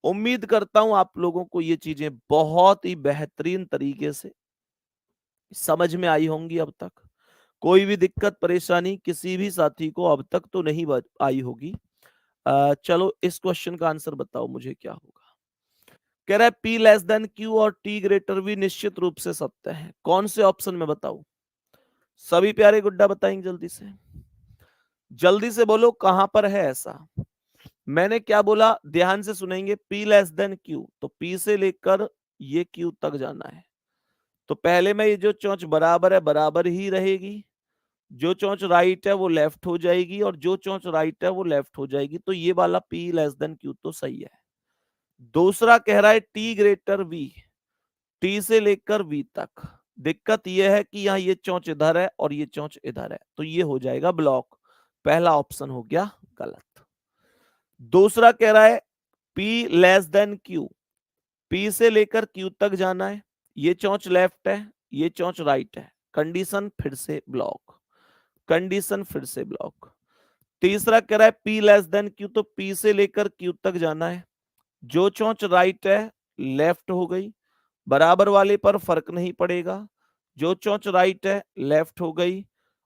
उम्मीद करता हूं आप लोगों को ये चीजें बहुत ही बेहतरीन तरीके से समझ में आई होंगी अब तक। कोई भी दिक्कत परेशानी किसी भी साथी को अब तक तो नहीं आई होगी। चलो इस क्वेश्चन का आंसर बताओ मुझे क्या होगा। कह रहा है P लेस देन Q और T ग्रेटर V निश्चित रूप से सत्य है, कौन से ऑप्शन में बताओ? सभी प्यारे गुड्डा बताएंगे जल्दी से, जल्दी से बोलो कहां पर है ऐसा। मैंने क्या बोला ध्यान से सुनेंगे, P लेस देन Q, तो P से लेकर ये Q तक जाना है, तो पहले में ये जो चौंच बराबर है बराबर ही रहेगी, जो चौंच राइट है वो लेफ्ट हो जाएगी और जो चौंच राइट है वो लेफ्ट हो जाएगी, तो ये वाला P लेस देन Q तो सही है। दूसरा कह रहा है T ग्रेटर V, T से लेकर V तक, दिक्कत यह है कि यहाँ ये चौंच इधर है और ये चौंच इधर है, तो ये हो जाएगा ब्लॉक, पहला ऑप्शन हो गया गलत। दूसरा कह रहा है P less than Q, P से लेकर Q तक जाना है, ये चौंच लेफ्ट है ये चौंच राइट है, कंडीशन फिर से ब्लॉक, कंडीशन फिर से ब्लॉक। तीसरा कह रहा है P लेस देन Q, तो P से लेकर Q तक जाना है, जो चोंच राइट है लेफ्ट हो गई, बराबर वाले पर फर्क नहीं पड़ेगा। जो चोंच राइट है लेफ्ट हो गई,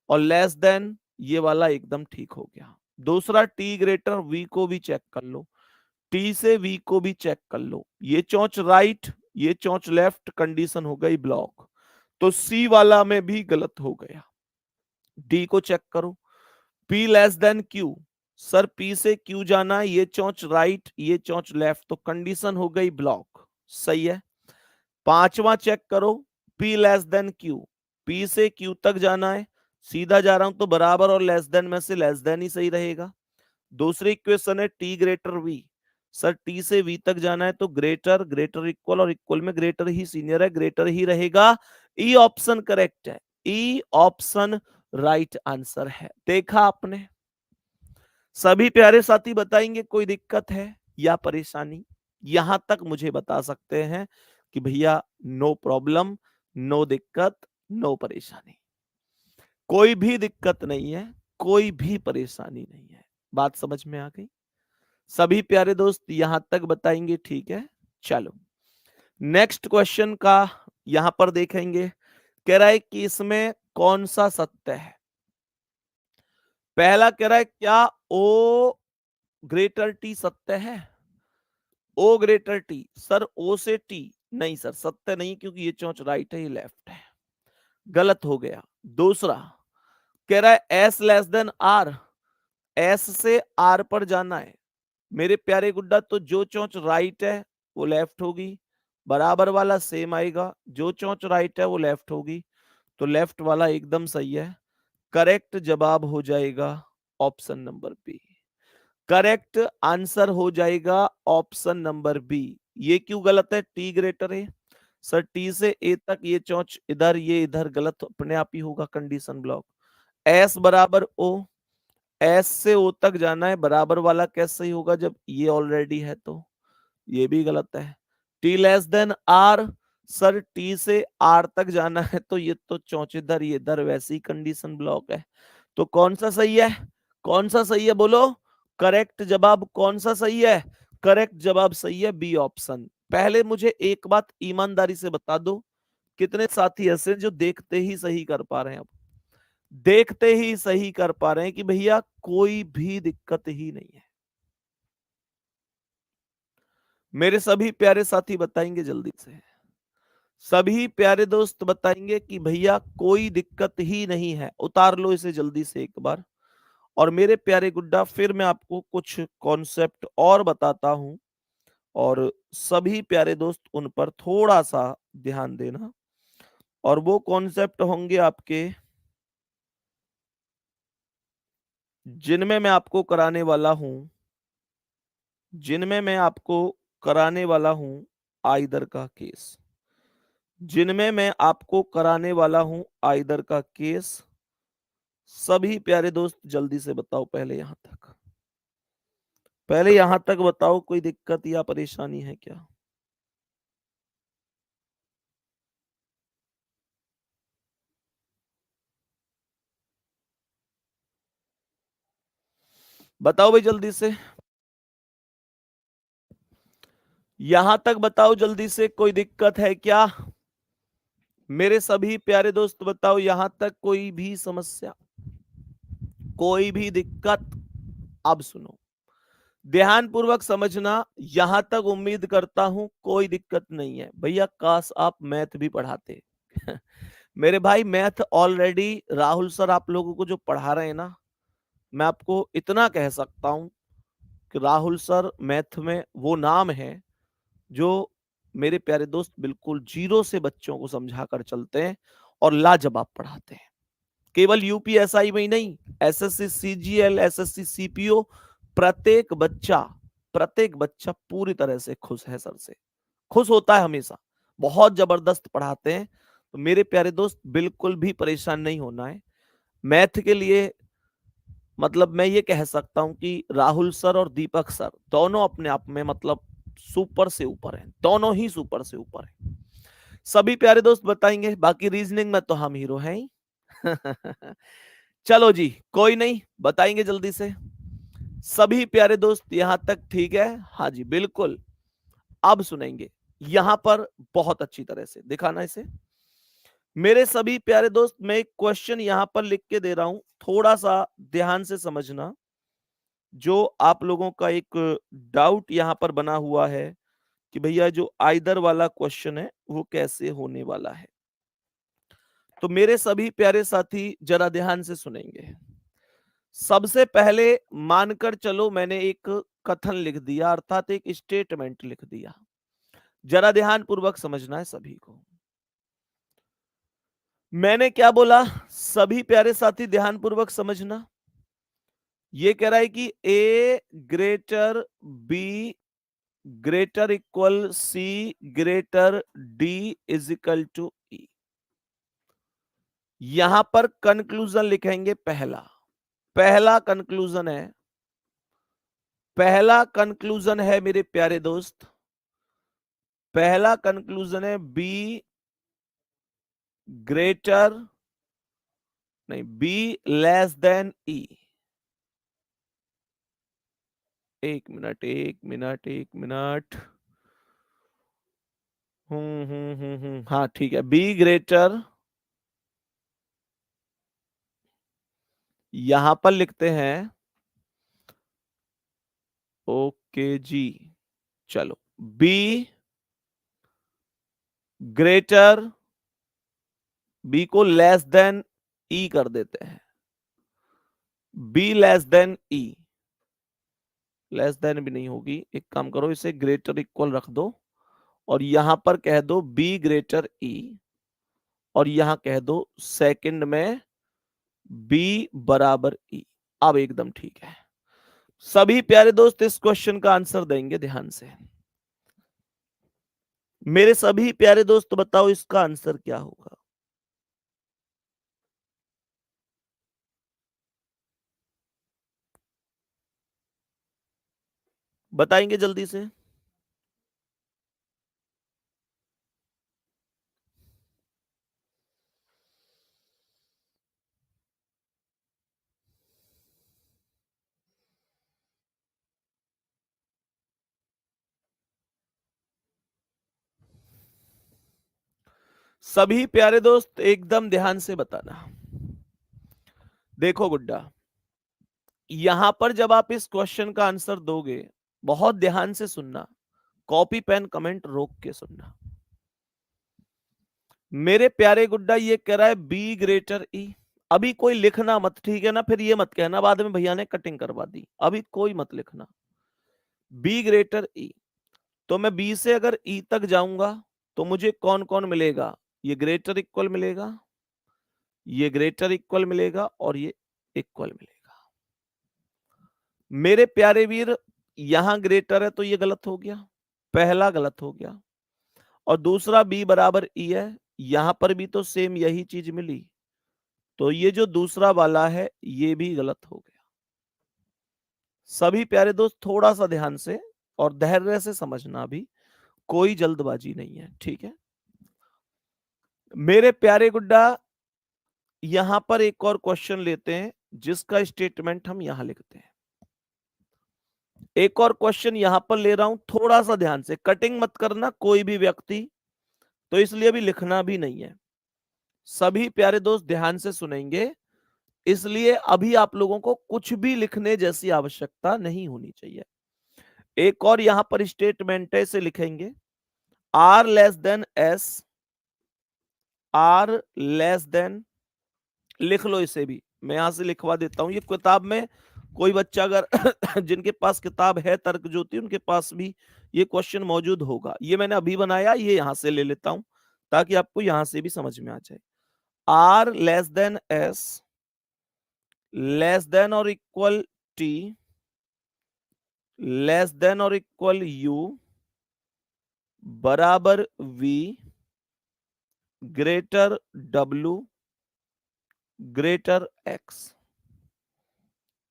और लेस देन ये वाला एकदम ठीक हो गया। दूसरा टी ग्रेटर वी को भी चेक कर लो, टी से वी को भी चेक कर लो। ये चोंच राइट, ये चोंच लेफ्ट, कंडीशन हो गई ब्लॉक। तो सी वाला में भी गलत हो गया। डी को चेक करो, P less than Q, sir P से Q जाना है, ये चोंच राइट, ये चोंच लेफ्ट, तो कंडीशन हो गई ब्लॉक, सही है। पांचवा चेक करो, P less than Q, P से Q तक जाना है, सीधा जा रहा हूं तो बराबर और लेस देन में से लेस देन ही सही रहेगा। दूसरी इक्वेशन है T greater V, sir T से V तक जाना है तो ग्रेटर, ग्रेटर इक्वल, और इक्वल में ग्रेटर ही सीनियर है, ग्रेटर ही रहेगा। ई ऑप्शन करेक्ट है, ई ऑप्शन राइट आंसर है। देखा आपने? सभी प्यारे साथी बताएंगे कोई दिक्कत है या परेशानी? यहां तक मुझे बता सकते हैं कि भैया नो प्रॉब्लम, नो दिक्कत, नो परेशानी, कोई भी दिक्कत नहीं है, कोई भी परेशानी नहीं है। बात समझ में आ गई? सभी प्यारे दोस्त यहां तक बताएंगे, ठीक है। चलो नेक्स्ट क्वेश्चन का यहां पर देखेंगे। कह रहा है कि इसमें कौन सा सत्य है? पहला कह रहा है क्या ओ ग्रेटर टी सत्य है? ओ ग्रेटर टी, सर ओ से टी नहीं सर, सत्य नहीं, क्योंकि ये चोंच राइट है, ये लेफ्ट है, गलत हो गया। दूसरा कह रहा है S less than R, S से आर पर जाना है मेरे प्यारे गुड्डा, तो जो चोंच राइट है वो लेफ्ट होगी, बराबर वाला सेम आएगा। जो चोंच राइट है वो लेफ्ट होगी, तो लेफ्ट वाला एकदम सही है। करेक्ट जवाब हो जाएगा option number B, correct answer हो जाएगा ऑप्शन नंबर बी। ये क्यों गलत है? टी ग्रेटर है सर, टी से ए तक ये चोंच इधर, ये इधर, गलत अपने आप ही होगा, कंडीशन ब्लॉक। एस बराबर ओ, एस से ओ तक जाना है, बराबर वाला कैसे ही होगा जब ये ऑलरेडी है, तो ये भी गलत है। T less than R, sir T से आर तक जाना है, तो ये तो चौच इधर, ये इधर, वैसी कंडीशन ब्लॉक है। तो कौन सा सही है? कौन सा सही है बोलो? करेक्ट जवाब कौन सा सही है? करेक्ट जवाब सही है बी ऑप्शन। पहले मुझे एक बात ईमानदारी से बता दो, कितने साथी ऐसे जो देखते ही सही कर पा रहे हैं? अब देखते ही सही कर पा रहे हैं कि भैया कोई भी दिक्कत ही नहीं है? मेरे सभी प्यारे साथी बताएंगे जल्दी से, सभी प्यारे दोस्त बताएंगे कि भैया कोई दिक्कत ही नहीं है। उतार लो इसे जल्दी से एक बार। और मेरे प्यारे गुड्डा फिर मैं आपको कुछ कॉन्सेप्ट और बताता हूं, और सभी प्यारे दोस्त उन पर थोड़ा सा ध्यान देना। और वो कॉन्सेप्ट होंगे आपके जिनमें मैं आपको कराने वाला हूं, जिनमें मैं आपको कराने वाला हूं आइदर का केस, जिनमें मैं आपको कराने वाला हूं आइदर का केस। सभी प्यारे दोस्त जल्दी से बताओ, पहले यहां तक, पहले यहां तक बताओ कोई दिक्कत या परेशानी है क्या? बताओ भाई जल्दी से, यहां तक बताओ जल्दी से, कोई दिक्कत है क्या? मेरे सभी प्यारे दोस्त बताओ यहां तक कोई भी समस्या, कोई भी दिक्कत? अब सुनो, ध्यान पूर्वक समझना। यहां तक उम्मीद करता हूं कोई दिक्कत नहीं है। भैया काश आप मैथ भी पढ़ाते। मेरे भाई मैथ ऑलरेडी राहुल सर आप लोगों को जो पढ़ा रहे हैं ना, मैं आपको इतना कह सकता हूं कि राहुल सर मैथ में वो नाम है जो मेरे प्यारे दोस्त बिल्कुल जीरो से बच्चों को समझा कर चलते हैं और लाजवाब पढ़ाते हैं। केवल यूपीएसआई में ही नहीं, एसएससी सीजीएल, एसएससी सीपीओ, प्रत्येक बच्चा, प्रत्येक बच्चा पूरी तरह से खुश है सर से, खुश होता है हमेशा। बहुत जबरदस्त पढ़ाते हैं। तो मेरे प्यारे दोस्त बिल्कुल भी परेशान नहीं होना है मैथ के लिए। मतलब मैं ये कह सकता हूं कि राहुल सर और दीपक सर दोनों अपने आप में मतलब सुपर से ऊपर हैं, दोनों ही सुपर से ऊपर हैं। सभी प्यारे दोस्त बताएंगे, बाकी रीजनिंग में तो हम हीरो हैं ही। चलो जी, कोई नहीं, बताएंगे जल्दी से। सभी प्यारे दोस्त यहां तक ठीक है? हाँ जी बिल्कुल। अब सुनेंगे यहां पर बहुत अच्छी तरह से दिखाना इसे। मेरे सभी प्यारे दोस्त, मैं एक क्वेश्चन यहां पर लिख के दे रहा हूं, थोड़ा सा ध्यान से समझना। जो आप लोगों का एक डाउट यहां पर बना हुआ है कि भैया जो आइदर वाला क्वेश्चन है वो कैसे होने वाला है, तो मेरे सभी प्यारे साथी जरा ध्यान से सुनेंगे। सबसे पहले मानकर चलो मैंने एक कथन लिख दिया, अर्थात एक स्टेटमेंट लिख दिया। जरा ध्यान पूर्वक समझना है सभी को। मैंने क्या बोला, सभी प्यारे साथी ध्यान पूर्वक समझना। ये कह रहा है कि a greater b greater equal c greater d is equal to e. यहां पर कंक्लूजन लिखेंगे पहला। पहला कंक्लूजन है, पहला कंक्लूजन है मेरे प्यारे दोस्त, पहला कंक्लूजन है बी ग्रेटर नहीं, बी लेस देन ई। एक मिनट एक मिनट एक मिनट, हाँ ठीक है, बी ग्रेटर, यहां पर लिखते हैं, ओके जी, चलो बी ग्रेटर, बी को लेस देन ई कर देते हैं, बी लेस देन ई, लेस देन भी नहीं होगी, एक काम करो इसे ग्रेटर इक्वल रख दो और यहां पर कह दो बी ग्रेटर ई, और यहां कह दो सेकंड में बी बराबर ई। अब एकदम ठीक है। सभी प्यारे दोस्त इस क्वेश्चन का आंसर देंगे ध्यान से। मेरे सभी प्यारे दोस्त बताओ इसका आंसर क्या होगा। बताएंगे जल्दी से। सभी प्यारे दोस्त एकदम ध्यान से बताना। देखो गुड्डा, यहां पर जब आप इस क्वेश्चन का आंसर दोगे, बहुत ध्यान से सुनना, कॉपी पेन कमेंट रोक के सुनना। मेरे प्यारे गुड्डा ये कह रहा है बी ग्रेटर ई। अभी कोई लिखना मत, ठीक है ना, फिर ये मत कहना बाद में भैया ने कटिंग करवा दी, अभी कोई मत लिखना। बी ग्रेटर ई, तो मैं बी से अगर ई तक जाऊंगा तो मुझे कौन कौन मिलेगा, ये ग्रेटर इक्वल मिलेगा, ये ग्रेटर इक्वल मिलेगा और ये इक्वल मिलेगा। मेरे प्यारे वीर, यहां ग्रेटर है तो ये गलत हो गया, पहला गलत हो गया, और दूसरा बी बराबर ई है, यहां पर भी तो सेम यही चीज मिली, तो ये जो दूसरा वाला है ये भी गलत हो गया। सभी प्यारे दोस्त थोड़ा सा ध्यान से और धैर्य से समझना, भी कोई जल्दबाजी नहीं है, ठीक है। मेरे प्यारे गुड्डा, यहां पर एक और क्वेश्चन लेते हैं जिसका स्टेटमेंट हम यहां लिखते हैं। एक और क्वेश्चन यहां पर ले रहा हूं, थोड़ा सा ध्यान से, कटिंग मत करना कोई भी व्यक्ति, तो इसलिए अभी लिखना भी नहीं है। सभी प्यारे दोस्त ध्यान से सुनेंगे, इसलिए अभी आप लोगों को कुछ भी लिखने जैसी आवश्यकता नहीं होनी चाहिए। एक और यहां पर स्टेटमेंट है, इसे लिखेंगे R less than S, R less than, लिख लो इसे भी, मैं यहां से लिखवा देता हूं। ये किताब में कोई बच्चा अगर जिनके पास किताब है तर्क ज्योति, उनके पास भी ये क्वेश्चन मौजूद होगा। ये मैंने अभी बनाया, ये यहां से ले लेता हूं ताकि आपको यहां से भी समझ में आ जाए। R less than S, less than और इक्वल टी, लेस देन और इक्वल यू, बराबर V, greater W, greater X.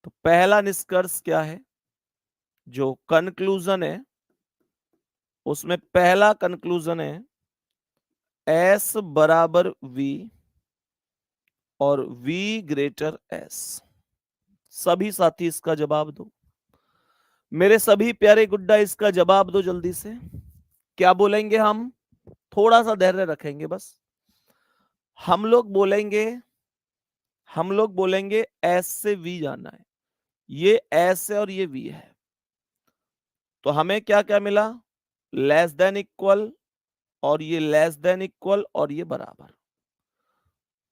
तो पहला निष्कर्ष क्या है, जो कंक्लूजन है उसमें पहला कंक्लूजन है एस बराबर वी और वी ग्रेटर एस। सभी साथी इसका जवाब दो, मेरे सभी प्यारे गुड्डा इसका जवाब दो जल्दी से। क्या बोलेंगे हम? थोड़ा सा धैर्य रखेंगे बस। हम लोग बोलेंगे एस से वी जाना है, ये एस है और ये वी है। तो हमें क्या क्या मिला? लेस देन इक्वल, और ये लेस देन इक्वल, और ये बराबर।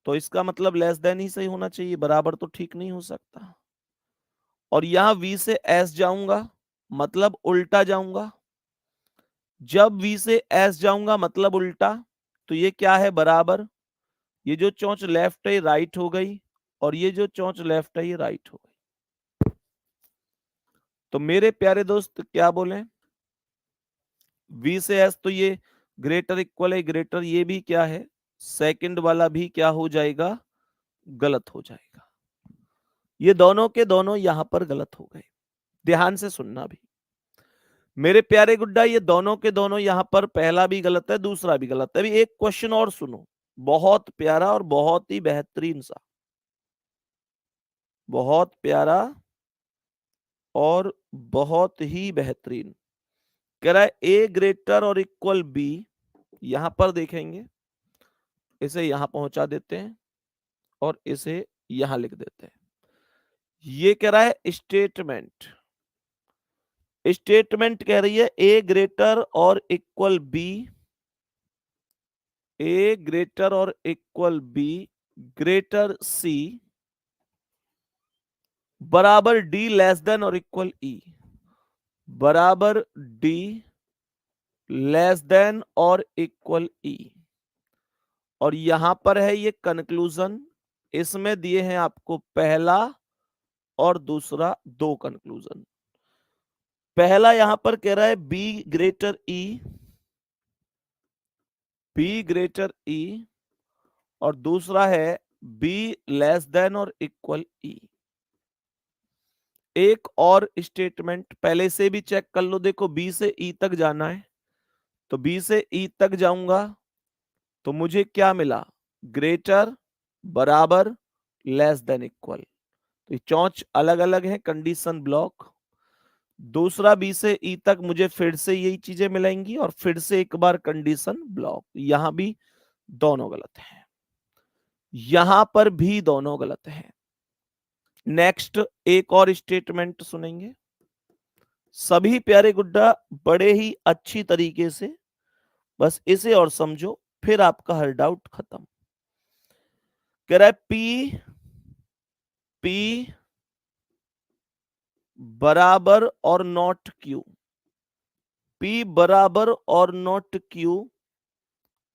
तो इसका मतलब लेस देन ही सही होना चाहिए, बराबर तो ठीक नहीं हो सकता। और यहां v से s जाऊंगा मतलब उल्टा जाऊंगा। जब v से s जाऊंगा मतलब उल्टा, तो ये क्या है? बराबर। ये जो चोंच लेफ्ट है राइट हो गई, और ये जो चोंच लेफ्ट है ये राइट हो गई। तो मेरे प्यारे दोस्त क्या बोले? v से s तो ये ग्रेटर इक्वल है, ग्रेटर ये भी क्या है? सेकंड वाला भी क्या हो जाएगा? गलत हो जाएगा। ये दोनों के दोनों यहां पर गलत हो गए। ध्यान से सुनना भी मेरे प्यारे गुड्डा, ये दोनों के दोनों यहां पर पहला भी गलत है, दूसरा भी गलत है। अभी एक क्वेश्चन और सुनो, बहुत प्यारा और बहुत ही बेहतरीन सा, बहुत प्यारा और बहुत ही बेहतरीन। कह रहा है ए ग्रेटर और इक्वल बी। यहां पर देखेंगे, इसे यहां पहुंचा देते हैं और इसे यहां लिख देते हैं। ये कह रहा है स्टेटमेंट, स्टेटमेंट कह रही है ए ग्रेटर और इक्वल बी, ए ग्रेटर और इक्वल बी ग्रेटर सी बराबर डी लेस देन और इक्वल ई, बराबर डी लेस देन और इक्वल ई। और यहां पर है ये कंक्लूजन, इसमें दिए हैं आपको पहला और दूसरा दो कंक्लूजन। पहला यहां पर कह रहा है b greater e, b greater e, और दूसरा है बी लेस देन और इक्वल ई। एक और स्टेटमेंट पहले से भी चेक कर लो, देखो बी से ई तक जाना है, तो बी से ई तक जाऊंगा तो मुझे क्या मिला? ग्रेटर बराबर लेस देन इक्वल। तो ये चौच अलग अलग है, कंडीशन ब्लॉक। दूसरा बी से ई तक मुझे फिर से यही चीजें मिलेंगी और फिर से एक बार कंडीशन ब्लॉक। यहां भी दोनों गलत हैं, यहां पर भी दोनों गलत हैं। नेक्स्ट एक और स्टेटमेंट सुनेंगे सभी प्यारे गुड्डा, बड़े ही अच्छी तरीके से, बस इसे और समझो, फिर आपका हर डाउट खत्म। कह रहा है पी बराबर और नॉट क्यू, पी बराबर और नॉट क्यू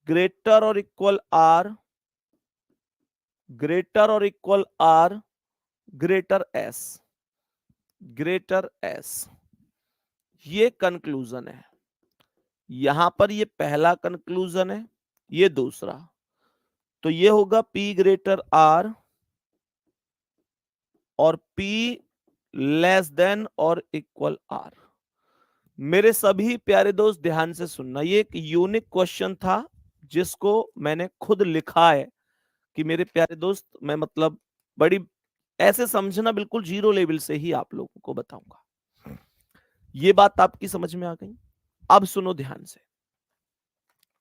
ग्रेटर और इक्वल आर, ग्रेटर और equal R greater S, greater S. ये कंक्लूजन है, यहां पर ये पहला कंक्लूजन है, ये दूसरा। तो ये होगा P ग्रेटर R और P लेस देन और इक्वल R। मेरे सभी प्यारे दोस्त ध्यान से सुनना, ये एक यूनिक क्वेश्चन था जिसको मैंने खुद लिखा है कि मेरे प्यारे दोस्त मैं मतलब बड़ी ऐसे समझना, बिल्कुल जीरो लेवल से ही आप लोगों को बताऊंगा। ये बात आपकी समझ में आ गई? अब सुनो ध्यान से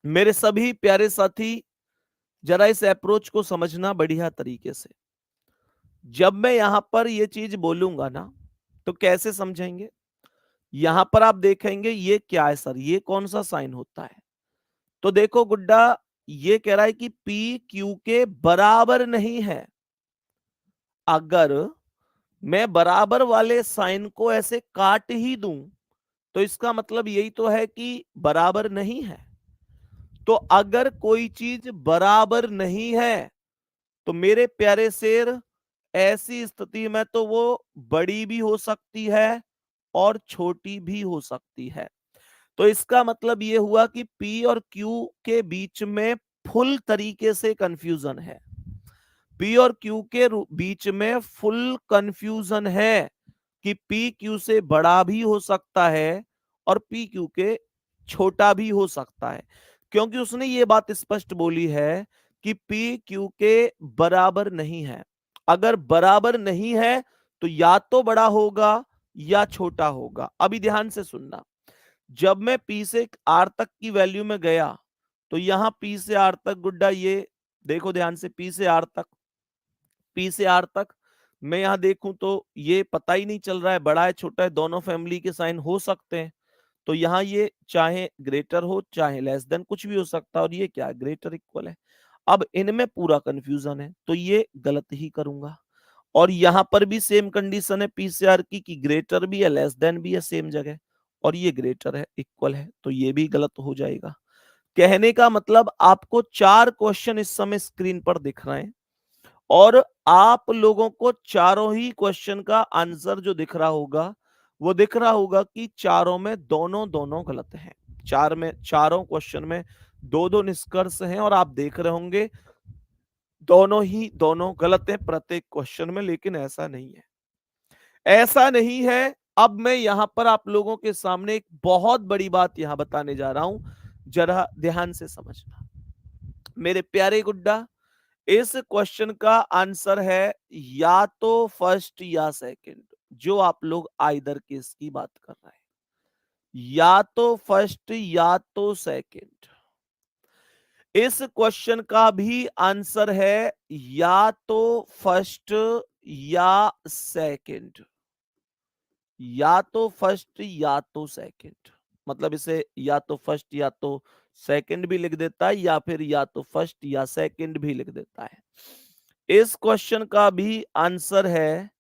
मेरे सभी प्यारे साथी, जरा इस अप्रोच को समझना बढ़िया तरीके से। जब मैं यहां पर ये चीज बोलूंगा ना, तो कैसे समझेंगे? यहां पर आप देखेंगे ये क्या है सर, ये कौन सा साइन होता है? तो देखो गुड्डा, ये कह रहा है कि P Q के बराबर नहीं है। अगर मैं बराबर वाले साइन को ऐसे काट ही दूं, तो इसका मतलब यही तो है कि बराबर नहीं है। तो अगर कोई चीज बराबर नहीं है, तो मेरे प्यारे शेर, ऐसी स्थिति में तो वो बड़ी भी हो सकती है और छोटी भी हो सकती है। तो इसका मतलब ये हुआ कि P और Q के बीच में फुल तरीके से कंफ्यूजन है। P और Q के बीच में फुल कंफ्यूजन है कि P Q से बड़ा भी हो सकता है और P Q के छोटा भी हो सकता है, क्योंकि उसने ये बात स्पष्ट बोली है कि P Q के बराबर नहीं है। अगर बराबर नहीं है तो या तो बड़ा होगा या छोटा होगा। अभी ध्यान से सुनना, जब मैं P से R तक की वैल्यू में गया तो यहां P से R तक गुड्डा, ये देखो ध्यान से, P से R तक, P से R तक मैं यहां देखूं तो ये पता ही नहीं चल रहा है बड़ा है छोटा है, दोनों फैमिली के साइन हो सकते हैं। तो यहाँ ये चाहे ग्रेटर हो चाहे लेस देन कुछ भी हो सकता है, और ये क्या है, ग्रेटर इक्वल है। अब इनमें पूरा कंफ्यूजन है तो ये गलत ही करूंगा। और यहां पर भी सेम कंडीशन है पी से आर की ग्रेटर भी है लेस देन भी है सेम जगह, और ये ग्रेटर है इक्वल है, तो ये भी गलत हो जाएगा। कहने का मतलब आपको 4 क्वेश्चन इस समय स्क्रीन पर दिख रहे हैं, और आप लोगों को चारों ही क्वेश्चन का आंसर जो दिख रहा होगा वो दिख रहा होगा कि चारों में दोनों दोनों गलत हैं। चारों क्वेश्चन में दो दो निष्कर्ष हैं, और आप देख रहे होंगे दोनों ही दोनों गलत हैं प्रत्येक क्वेश्चन में, लेकिन ऐसा नहीं है, ऐसा नहीं है। अब मैं यहां पर आप लोगों के सामने एक बहुत बड़ी बात यहां बताने जा रहा हूं, जरा ध्यान से समझना मेरे प्यारे गुड्डा। इस क्वेश्चन का आंसर है या तो फर्स्ट या सेकंड, जो आप लोग आइदर केस की बात कर रहे हैं, या तो फर्स्ट या तो सेकंड। इस क्वेश्चन का भी आंसर है या तो फर्स्ट या सेकंड, या तो फर्स्ट या तो सेकंड, मतलब इसे या तो फर्स्ट या तो सेकंड भी लिख देता है, या फिर या तो फर्स्ट या सेकंड भी लिख देता है। इस क्वेश्चन का भी आंसर है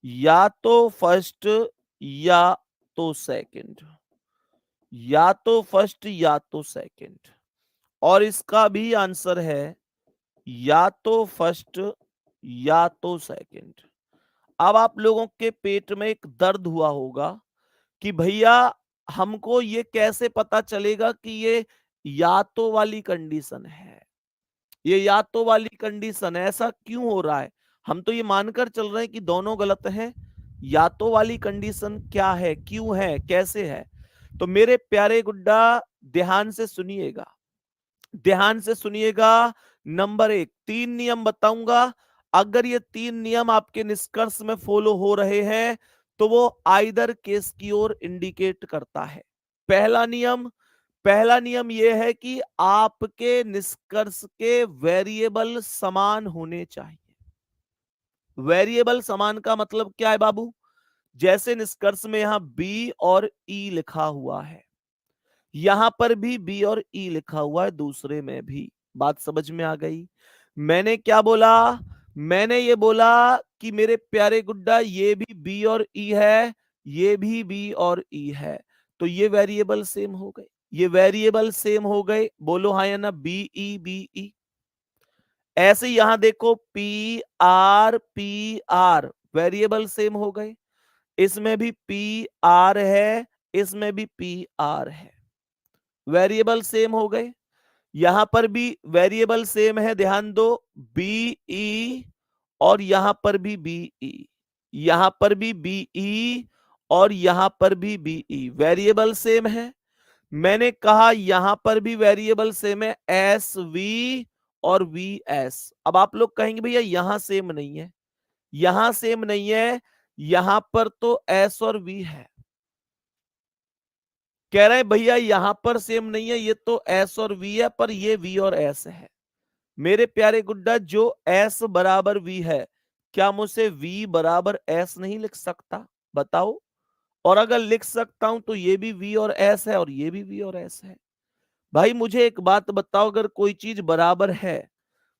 या तो फर्स्ट या तो सेकंड, या तो फर्स्ट या तो सेकंड, और इसका भी आंसर है या तो फर्स्ट या तो सेकंड। अब आप लोगों के पेट में एक दर्द हुआ होगा कि भैया हमको ये कैसे पता चलेगा कि ये या तो वाली कंडीशन है, ये या तो वाली कंडीशन है, ऐसा क्यों हो रहा है? हम तो ये मानकर चल रहे हैं कि दोनों गलत हैं, या तो वाली कंडीशन क्या है, क्यों है, कैसे है? तो मेरे प्यारे गुड्डा ध्यान से सुनिएगा, ध्यान से सुनिएगा। नंबर 1 3 नियम बताऊंगा, अगर ये 3 नियम आपके निष्कर्ष में फॉलो हो रहे हैं तो वो आइदर केस की ओर इंडिकेट करता है। पहला नियम, पहला नियम यह है कि आपके निष्कर्ष के वेरिएबल समान होने चाहिए। वेरिएबल समान का मतलब क्या है बाबू? जैसे निष्कर्ष में यहां बी और ई लिखा हुआ है, यहां पर भी बी और ई लिखा हुआ है, दूसरे में भी। बात समझ में आ गई? मैंने क्या बोला? मैंने ये बोला कि मेरे प्यारे गुड्डा ये भी बी और ई है, ये भी बी और ई है, तो ये वेरिएबल सेम हो गए, ये वेरिएबल सेम हो गए। बोलो हाँ या ना, बी ई बी ई। ऐसे यहां देखो पी आर वेरिएबल सेम हो गए, इसमें भी पी आर है, इसमें भी पी आर है, वेरिएबल सेम हो गए। यहां पर भी वेरिएबल सेम है, ध्यान दो, बी ई, और यहां पर भी बी ई, यहां पर भी बी ई, और यहां पर भी बी ई, वेरिएबल सेम है। मैंने कहा यहां पर भी वेरिएबल सेम है, एस वी और वी एस। अब आप लोग कहेंगे भैया यहां सेम नहीं है, यहां सेम नहीं है, यहां पर तो एस और वी है। कह रहे हैं भैया यहां पर सेम नहीं है, ये तो एस और वी है, पर ये वी और एस है। मेरे प्यारे गुड्डा, जो एस बराबर वी है, क्या मुझे वी बराबर एस नहीं लिख सकता? बताओ। और अगर लिख सकता हूं तो ये भी वी और एस है, और ये भी वी और एस है। भाई मुझे एक बात बताओ, अगर कोई चीज बराबर है,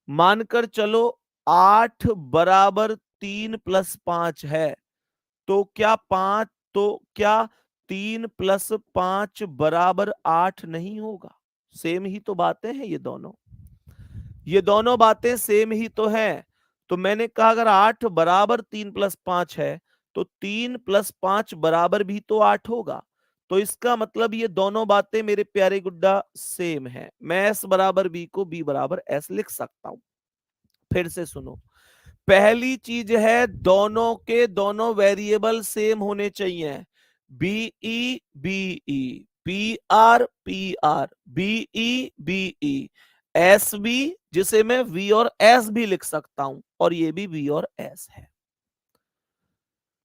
मानकर चलो 8 बराबर 3 प्लस 5 है, तो क्या 5, तो क्या 3 प्लस 5 बराबर 8 नहीं होगा? सेम ही तो बातें हैं ये दोनों, ये दोनों बातें सेम ही तो हैं। तो मैंने कहा अगर 8 बराबर 3 प्लस 5 है, तो 3 प्लस 5 बराबर भी तो 8 होगा। तो इसका मतलब ये दोनों बातें मेरे प्यारे गुड्डा सेम है। मैं एस बराबर बी को बी बराबर एस लिख सकता हूं। फिर से सुनो, पहली चीज है दोनों के दोनों वेरिएबल सेम होने चाहिए, BE BE, P R P R, BE BE, S B, जिसे मैं वी और एस भी लिख सकता हूं, और ये भी वी और एस है।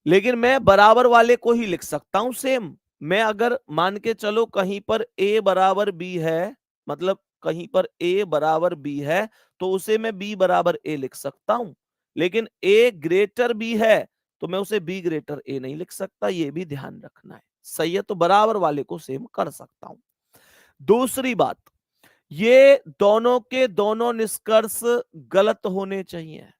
लेकिन मैं बराबर वाले को ही लिख सकता हूं सेम, मैं अगर मान के चलो कहीं पर a बराबर b है, मतलब कहीं पर a बराबर b है, तो उसे मैं b बराबर a लिख सकता हूं। लेकिन a ग्रेटर b है तो मैं उसे b ग्रेटर a नहीं लिख सकता, ये भी ध्यान रखना है। सही है, तो बराबर वाले को सेम कर सकता हूं। दूसरी बात, ये दोनों के दोनों निष्कर्ष गलत होने चाहिए।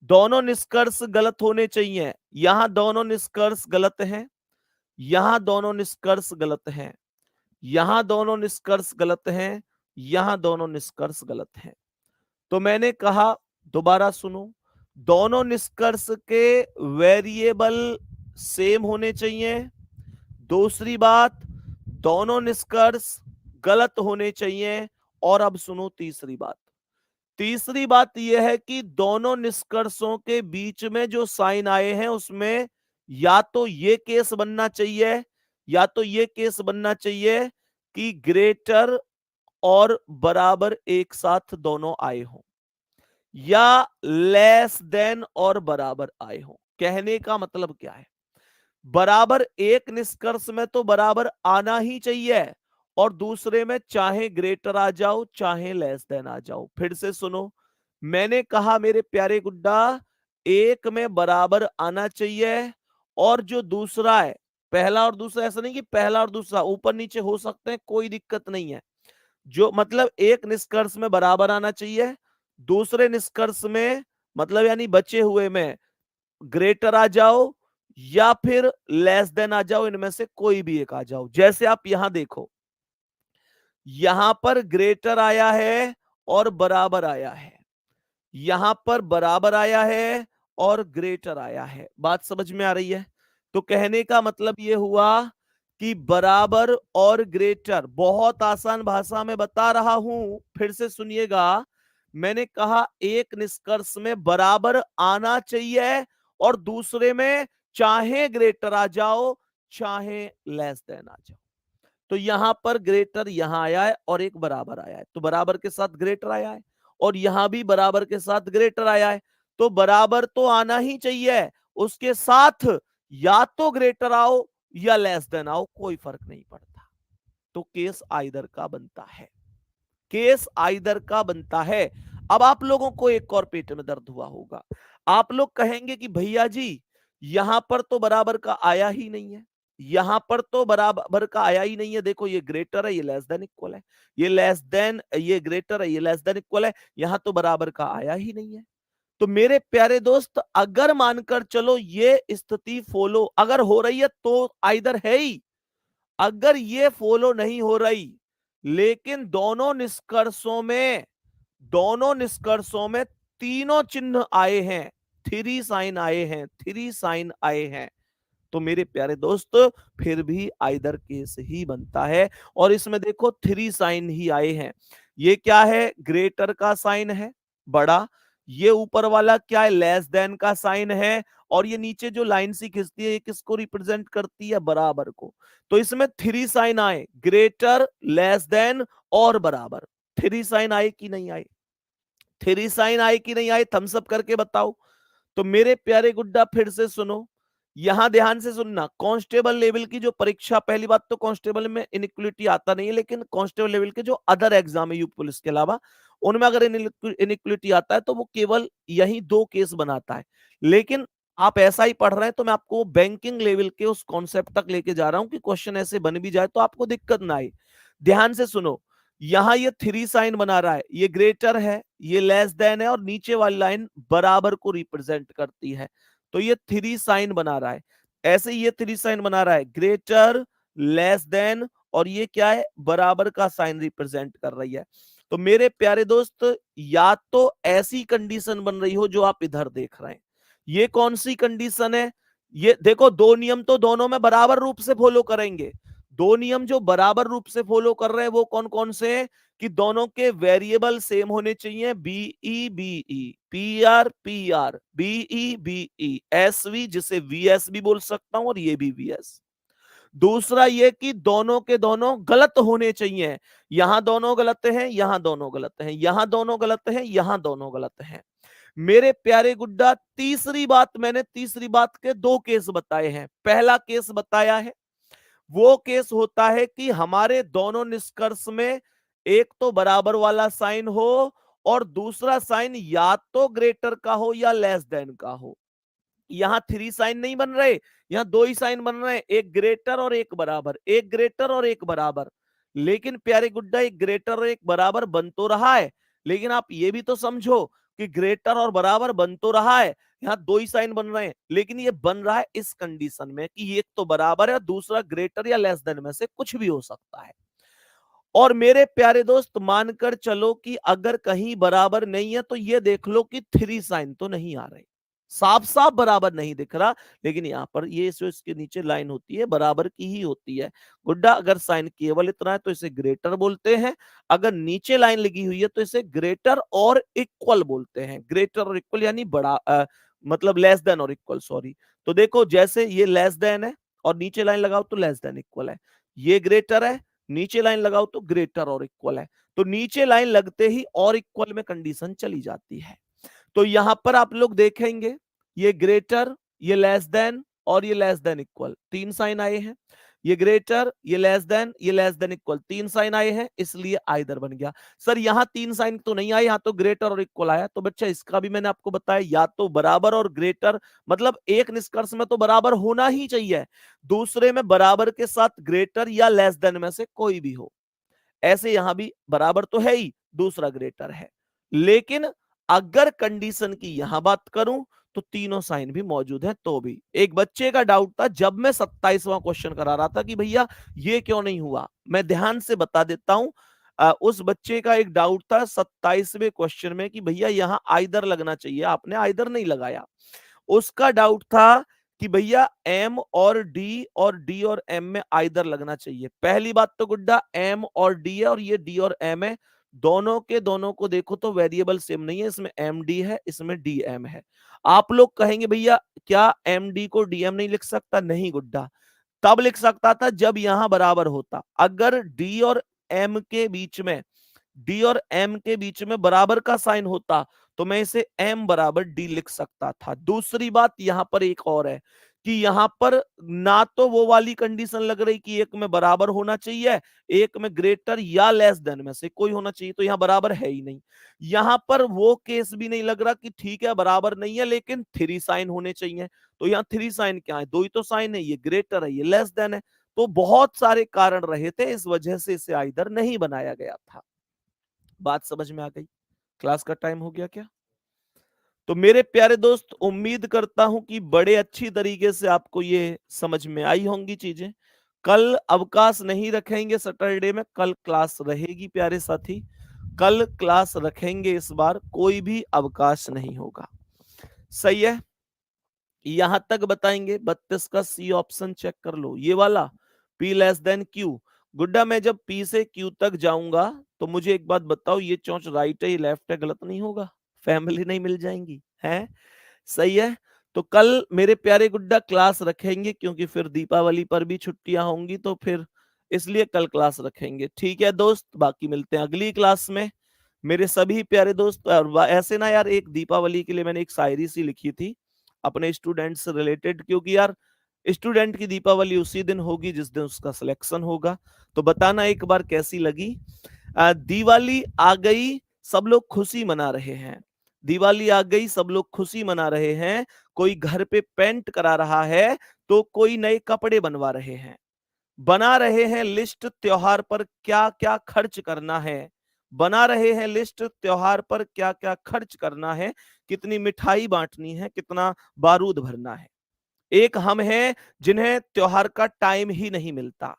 दोनों निष्कर्ष गलत होने चाहिए। यहां दोनों निष्कर्ष गलत हैं, यहां दोनों निष्कर्ष गलत हैं, यहां दोनों निष्कर्ष गलत हैं, यहां दोनों निष्कर्ष गलत हैं। तो मैंने कहा, दोबारा सुनो, दोनों निष्कर्ष के वेरिएबल सेम होने चाहिए। दूसरी बात, दोनों निष्कर्ष गलत होने चाहिए। और अब सुनो तीसरी बात। तीसरी बात यह है कि दोनों निष्कर्षों के बीच में जो साइन आए हैं उसमें या तो ये केस बनना चाहिए, या तो ये केस बनना चाहिए कि ग्रेटर और बराबर एक साथ दोनों आए हों, या लेस देन और बराबर आए हों। कहने का मतलब क्या है, बराबर एक निष्कर्ष में तो बराबर आना ही चाहिए, और दूसरे में चाहे ग्रेटर आ जाओ चाहे लेस देन आ जाओ। फिर से सुनो, मैंने कहा मेरे प्यारे गुड्डा, एक में बराबर आना चाहिए, और जो दूसरा है, पहला और दूसरा, ऐसा नहीं कि पहला और दूसरा ऊपर नीचे हो सकते हैं, कोई दिक्कत नहीं है। जो मतलब एक निष्कर्ष में बराबर आना चाहिए, दूसरे निष्कर्ष में मतलब यानी बचे हुए में ग्रेटर आ जाओ या फिर लेस देन आ जाओ, इनमें से कोई भी एक आ जाओ। जैसे आप यहां देखो, यहां पर ग्रेटर आया है और बराबर आया है, यहां पर बराबर आया है और ग्रेटर आया है। बात समझ में आ रही है? तो कहने का मतलब यह हुआ कि बराबर और ग्रेटर, बहुत आसान भाषा में बता रहा हूं, फिर से सुनिएगा। मैंने कहा एक निष्कर्ष में बराबर आना चाहिए और दूसरे में चाहे ग्रेटर आ जाओ चाहे लेस देन आ जाओ। तो यहां पर ग्रेटर यहां आया है और एक बराबर आया है, तो बराबर के साथ ग्रेटर आया है, और यहां भी बराबर के साथ ग्रेटर आया है। तो बराबर तो आना ही चाहिए, उसके साथ या तो ग्रेटर आओ या लेस देन आओ, कोई फर्क नहीं पड़ता। तो केस आइदर का बनता है, केस आइदर का बनता है। अब आप लोगों को एक और पेट में दर्द हुआ होगा, आप लोग कहेंगे कि भैया जी यहां पर तो बराबर का आया ही नहीं है, यहां पर तो बराबर का आया ही नहीं है। देखो ये ग्रेटर है, ये लेस देन इक्वल है, ये लेस देन, ये ग्रेटर है, ये लेस देन इक्वल है, यहां तो बराबर का आया ही नहीं है। तो मेरे प्यारे दोस्त, अगर मानकर चलो ये स्थिति फॉलो अगर हो रही है तो आइदर है ही। अगर ये फॉलो नहीं हो रही, लेकिन दोनों निष्कर्षों में तीनों चिन्ह आए हैं, थ्री साइन आए हैं, थ्री साइन आए हैं, तो मेरे प्यारे दोस्त फिर भी आइदर केस ही बनता है। और इसमें देखो थ्री साइन ही आए हैं। ये क्या है, ग्रेटर का साइन है बड़ा, ये ऊपर वाला क्या है, लेस देन का साइन है, और ये नीचे जो लाइन सी खिंचती है ये किसको रिप्रेजेंट करती है, बराबर को। तो इसमें थ्री साइन आए, ग्रेटर, लेस देन और बराबर। थ्री साइन आए कि नहीं आए, थ्री साइन आए कि नहीं आए, थम्स अप करके बताओ। तो मेरे प्यारे गुड्डा फिर से सुनो, यहां ध्यान से सुनना। कांस्टेबल लेवल की जो परीक्षा, पहली बात तो कांस्टेबल में इनइक्वलिटी आता नहीं है, लेकिन कांस्टेबल लेवल के जो अदर एग्जाम है यूपी पुलिस के अलावा, उनमें अगर इनइक्वलिटी आता है तो वो केवल यही दो केस बनाता है। लेकिन आप ऐसा ही पढ़ रहे हैं तो मैं आपको बैंकिंग लेवल के उस कॉन्सेप्ट तक लेके जा रहा हूं कि क्वेश्चन ऐसे बन भी जाए तो आपको दिक्कत ना आए। ध्यान से सुनो, यहां ये थ्री साइन बना रहा है, ये ग्रेटर है, ये लेस देन है, और नीचे वाली लाइन बराबर को रिप्रेजेंट करती है, तो ये थ्री साइन बना रहा है। ऐसे ये थ्री साइन बना रहा है, ग्रेटर, लेस देन, और ये क्या है, बराबर का साइन रिप्रेजेंट कर रही है। तो मेरे प्यारे दोस्त, या तो ऐसी कंडीशन बन रही हो जो आप इधर देख रहे हैं, ये कौन सी कंडीशन है, ये देखो दो नियम तो दोनों में बराबर रूप से फॉलो करेंगे। दो नियम जो बराबर रूप से फॉलो कर रहे हैं वो कौन कौन से हैं, कि दोनों के वेरिएबल सेम होने चाहिए, BE BE, PR PR, BE BE, SV जिसे वीएस भी बोल सकता हूं और ये भी वीएस। दूसरा ये कि दोनों के दोनों गलत होने चाहिए, यहां दोनों गलत हैं, यहां दोनों गलत हैं, यहां दोनों गलत हैं, यहां दोनों गलत हैं। मेरे प्यारे गुड्डा, तीसरी बात, मैंने तीसरी बात के दो केस बताए हैं। पहला केस बताया है, वो केस होता है कि हमारे दोनों निष्कर्ष में एक तो बराबर वाला साइन हो और दूसरा साइन या तो ग्रेटर का हो या लेस देन का हो। यहां थ्री साइन नहीं बन रहे, यहां दो ही साइन बन रहे हैं, एक ग्रेटर और एक बराबर, एक ग्रेटर और एक बराबर। लेकिन प्यारे गुड्डा, एक ग्रेटर और एक बराबर बन तो रहा है, लेकिन आप ये भी तो समझो कि ग्रेटर और बराबर बन तो रहा है, यहां दो ही साइन बन रहे हैं, लेकिन ये बन रहा है इस कंडीशन में कि एक तो बराबर है, दूसरा ग्रेटर या लेस देन में से कुछ भी हो सकता है। और मेरे प्यारे दोस्त, मानकर चलो कि अगर कहीं बराबर नहीं है तो ये देख लो कि थ्री साइन तो नहीं आ रहे, साफ साफ बराबर नहीं दिख रहा, लेकिन यहां पर ये जो इसके नीचे लाइन होती है बराबर की ही होती है। गुड्डा, अगर साइन केवल इतना है तो इसे ग्रेटर बोलते हैं, अगर नीचे लाइन लगी हुई है तो इसे ग्रेटर और इक्वल बोलते हैं। ग्रेटर और इक्वल यानी बड़ा मतलब लेस देन और इक्वल, सॉरी। तो देखो, जैसे ये लेस देन है और नीचे लाइन लगाओ तो लेस देन इक्वल है, ये ग्रेटर है, नीचे लाइन लगाओ तो ग्रेटर और इक्वल है। तो नीचे लाइन लगते ही और इक्वल में कंडीशन चली जाती है। तो यहां पर आप लोग देखेंगे, ये ग्रेटर, ये लेस देन और ये लेस देन इक्वल, तीन साइन आए हैं। ये ग्रेटर, ये लेस देन इक्वल, तीन साइन आए हैं, इसलिए आइदर बन गया। सर यहां तीन साइन तो नहीं आए, यहां तो ग्रेटर और इक्वल आया। तो बच्चा इसका भी मैंने आपको बताया, या तो बराबर और ग्रेटर, मतलब एक निष्कर्ष में तो बराबर होना ही चाहिए, दूसरे में बराबर के साथ ग्रेटर या लेस देन में से कोई भी हो। ऐसे यहां भी बराबर तो है ही, दूसरा ग्रेटर है। लेकिन अगर कंडीशन की यहां बात करूं तो तीनों साइन भी मौजूद हैं। तो भी एक बच्चे का डाउट था जब मैं 27वां क्वेश्चन करा रहा था कि भैया ये क्यों नहीं हुआ, मैं ध्यान से बता देता हूं। उस बच्चे का एक डाउट था 27वें क्वेश्चन में कि भैया यहां आइदर लगना चाहिए, आपने आइदर नहीं लगाया। उसका डाउट था कि भैया एम और डी और एम में आइदर लगना चाहिए। पहली बात तो गुड्डा, एम और डी है और ये डी और एम है, दोनों के दोनों को देखो तो वेरिएबल सेम नहीं है, इसमें एम डी है, इसमें डी एम है। आप लोग कहेंगे भैया क्या एम डी को डीएम नहीं लिख सकता? नहीं गुड्डा, तब लिख सकता था जब यहां बराबर होता। अगर डी और एम के बीच में बराबर का साइन होता तो मैं इसे एम बराबर डी लिख सकता था। दूसरी बात यहां पर एक और है कि यहां पर ना तो वो वाली कंडीशन लग रही कि एक में बराबर होना चाहिए, एक में ग्रेटर या लेस देन में से कोई होना चाहिए, तो यहां बराबर है ही नहीं। यहां पर वो केस भी नहीं लग रहा कि ठीक है बराबर नहीं है लेकिन थ्री साइन होने चाहिए। तो यहाँ थ्री साइन क्या है? दो ही तो साइन है, ये ग्रेटर है, ये लेस देन है। तो बहुत सारे कारण रहे थे, इस वजह से इसे आइदर नहीं बनाया गया था। बात समझ में आ गई? क्लास का टाइम हो गया क्या? तो मेरे प्यारे दोस्त, उम्मीद करता हूं कि बड़े अच्छी तरीके से आपको ये समझ में आई होंगी चीजें। कल अवकाश नहीं रखेंगे, सैटरडे में कल क्लास रहेगी प्यारे साथी, कल क्लास रखेंगे, इस बार कोई भी अवकाश नहीं होगा। सही है? यहां तक बताएंगे। 32 का सी ऑप्शन चेक कर लो, ये वाला P लेस देन Q। गुड्डा, मैं जब P से Q तक जाऊंगा तो मुझे एक बात बताओ, ये चौंच राइट है ये लेफ्ट है, गलत नहीं होगा? फैमिली नहीं मिल जाएंगी है? सही है। तो कल मेरे प्यारे गुड्डा क्लास रखेंगे, क्योंकि फिर दीपावली पर भी छुट्टियां होंगी, तो फिर इसलिए कल क्लास रखेंगे। ठीक है दोस्त, बाकी मिलते हैं अगली क्लास में मेरे सभी प्यारे दोस्त। ऐसे ना यार, एक दीपावली के लिए मैंने एक शायरी सी लिखी थी अपने स्टूडेंट से रिलेटेड, क्योंकि यार स्टूडेंट की दीपावली उसी दिन होगी जिस दिन उसका सिलेक्शन होगा। तो बताना एक बार कैसी लगी। दिवाली आ गई, सब लोग खुशी मना रहे हैं। दिवाली आ गई, सब लोग खुशी मना रहे हैं। कोई घर पे पेंट करा रहा है तो कोई नए कपड़े बनवा रहे हैं। बना रहे हैं लिस्ट त्योहार पर क्या क्या खर्च करना है। बना रहे हैं लिस्ट त्योहार पर क्या क्या खर्च करना है, कितनी मिठाई बांटनी है, कितना बारूद भरना है। एक हम हैं जिन्हें त्योहार का टाइम ही नहीं मिलता।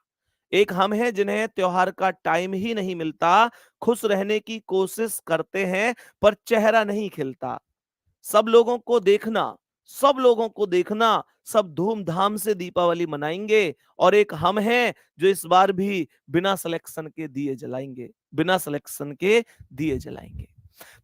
एक हम हैं जिन्हें त्योहार का टाइम ही नहीं मिलता। खुश रहने की कोशिश करते हैं पर चेहरा नहीं खिलता। सब लोगों को देखना, सब लोगों को देखना, सब धूमधाम से दीपावली मनाएंगे। और एक हम हैं जो इस बार भी बिना सिलेक्शन के दिए जलाएंगे, बिना सिलेक्शन के दिए जलाएंगे।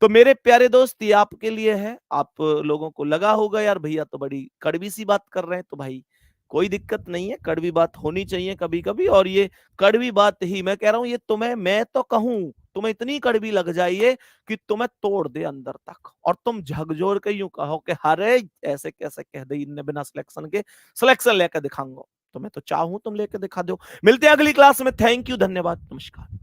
तो मेरे प्यारे दोस्त, ये आपके लिए है। आप लोगों को लगा होगा यार भैया तो बड़ी कड़वी सी बात कर रहे हैं, तो भाई कोई दिक्कत नहीं है, कड़वी बात होनी चाहिए कभी कभी। और ये कड़वी बात ही मैं कह रहा हूं, ये तुम्हें मैं तो कहूं, तुम्हें इतनी कड़वी लग जाइए कि तुम्हें तोड़ दे अंदर तक, और तुम झकझोर के यूं कहो कि अरे ऐसे कैसे कह दे इनने बिना सिलेक्शन के, सिलेक्शन लेकर दिखाऊंगा। तो मैं तो चाहूं तुम लेके दिखा दो। मिलते हैं अगली क्लास में। थैंक यू, धन्यवाद, नमस्कार।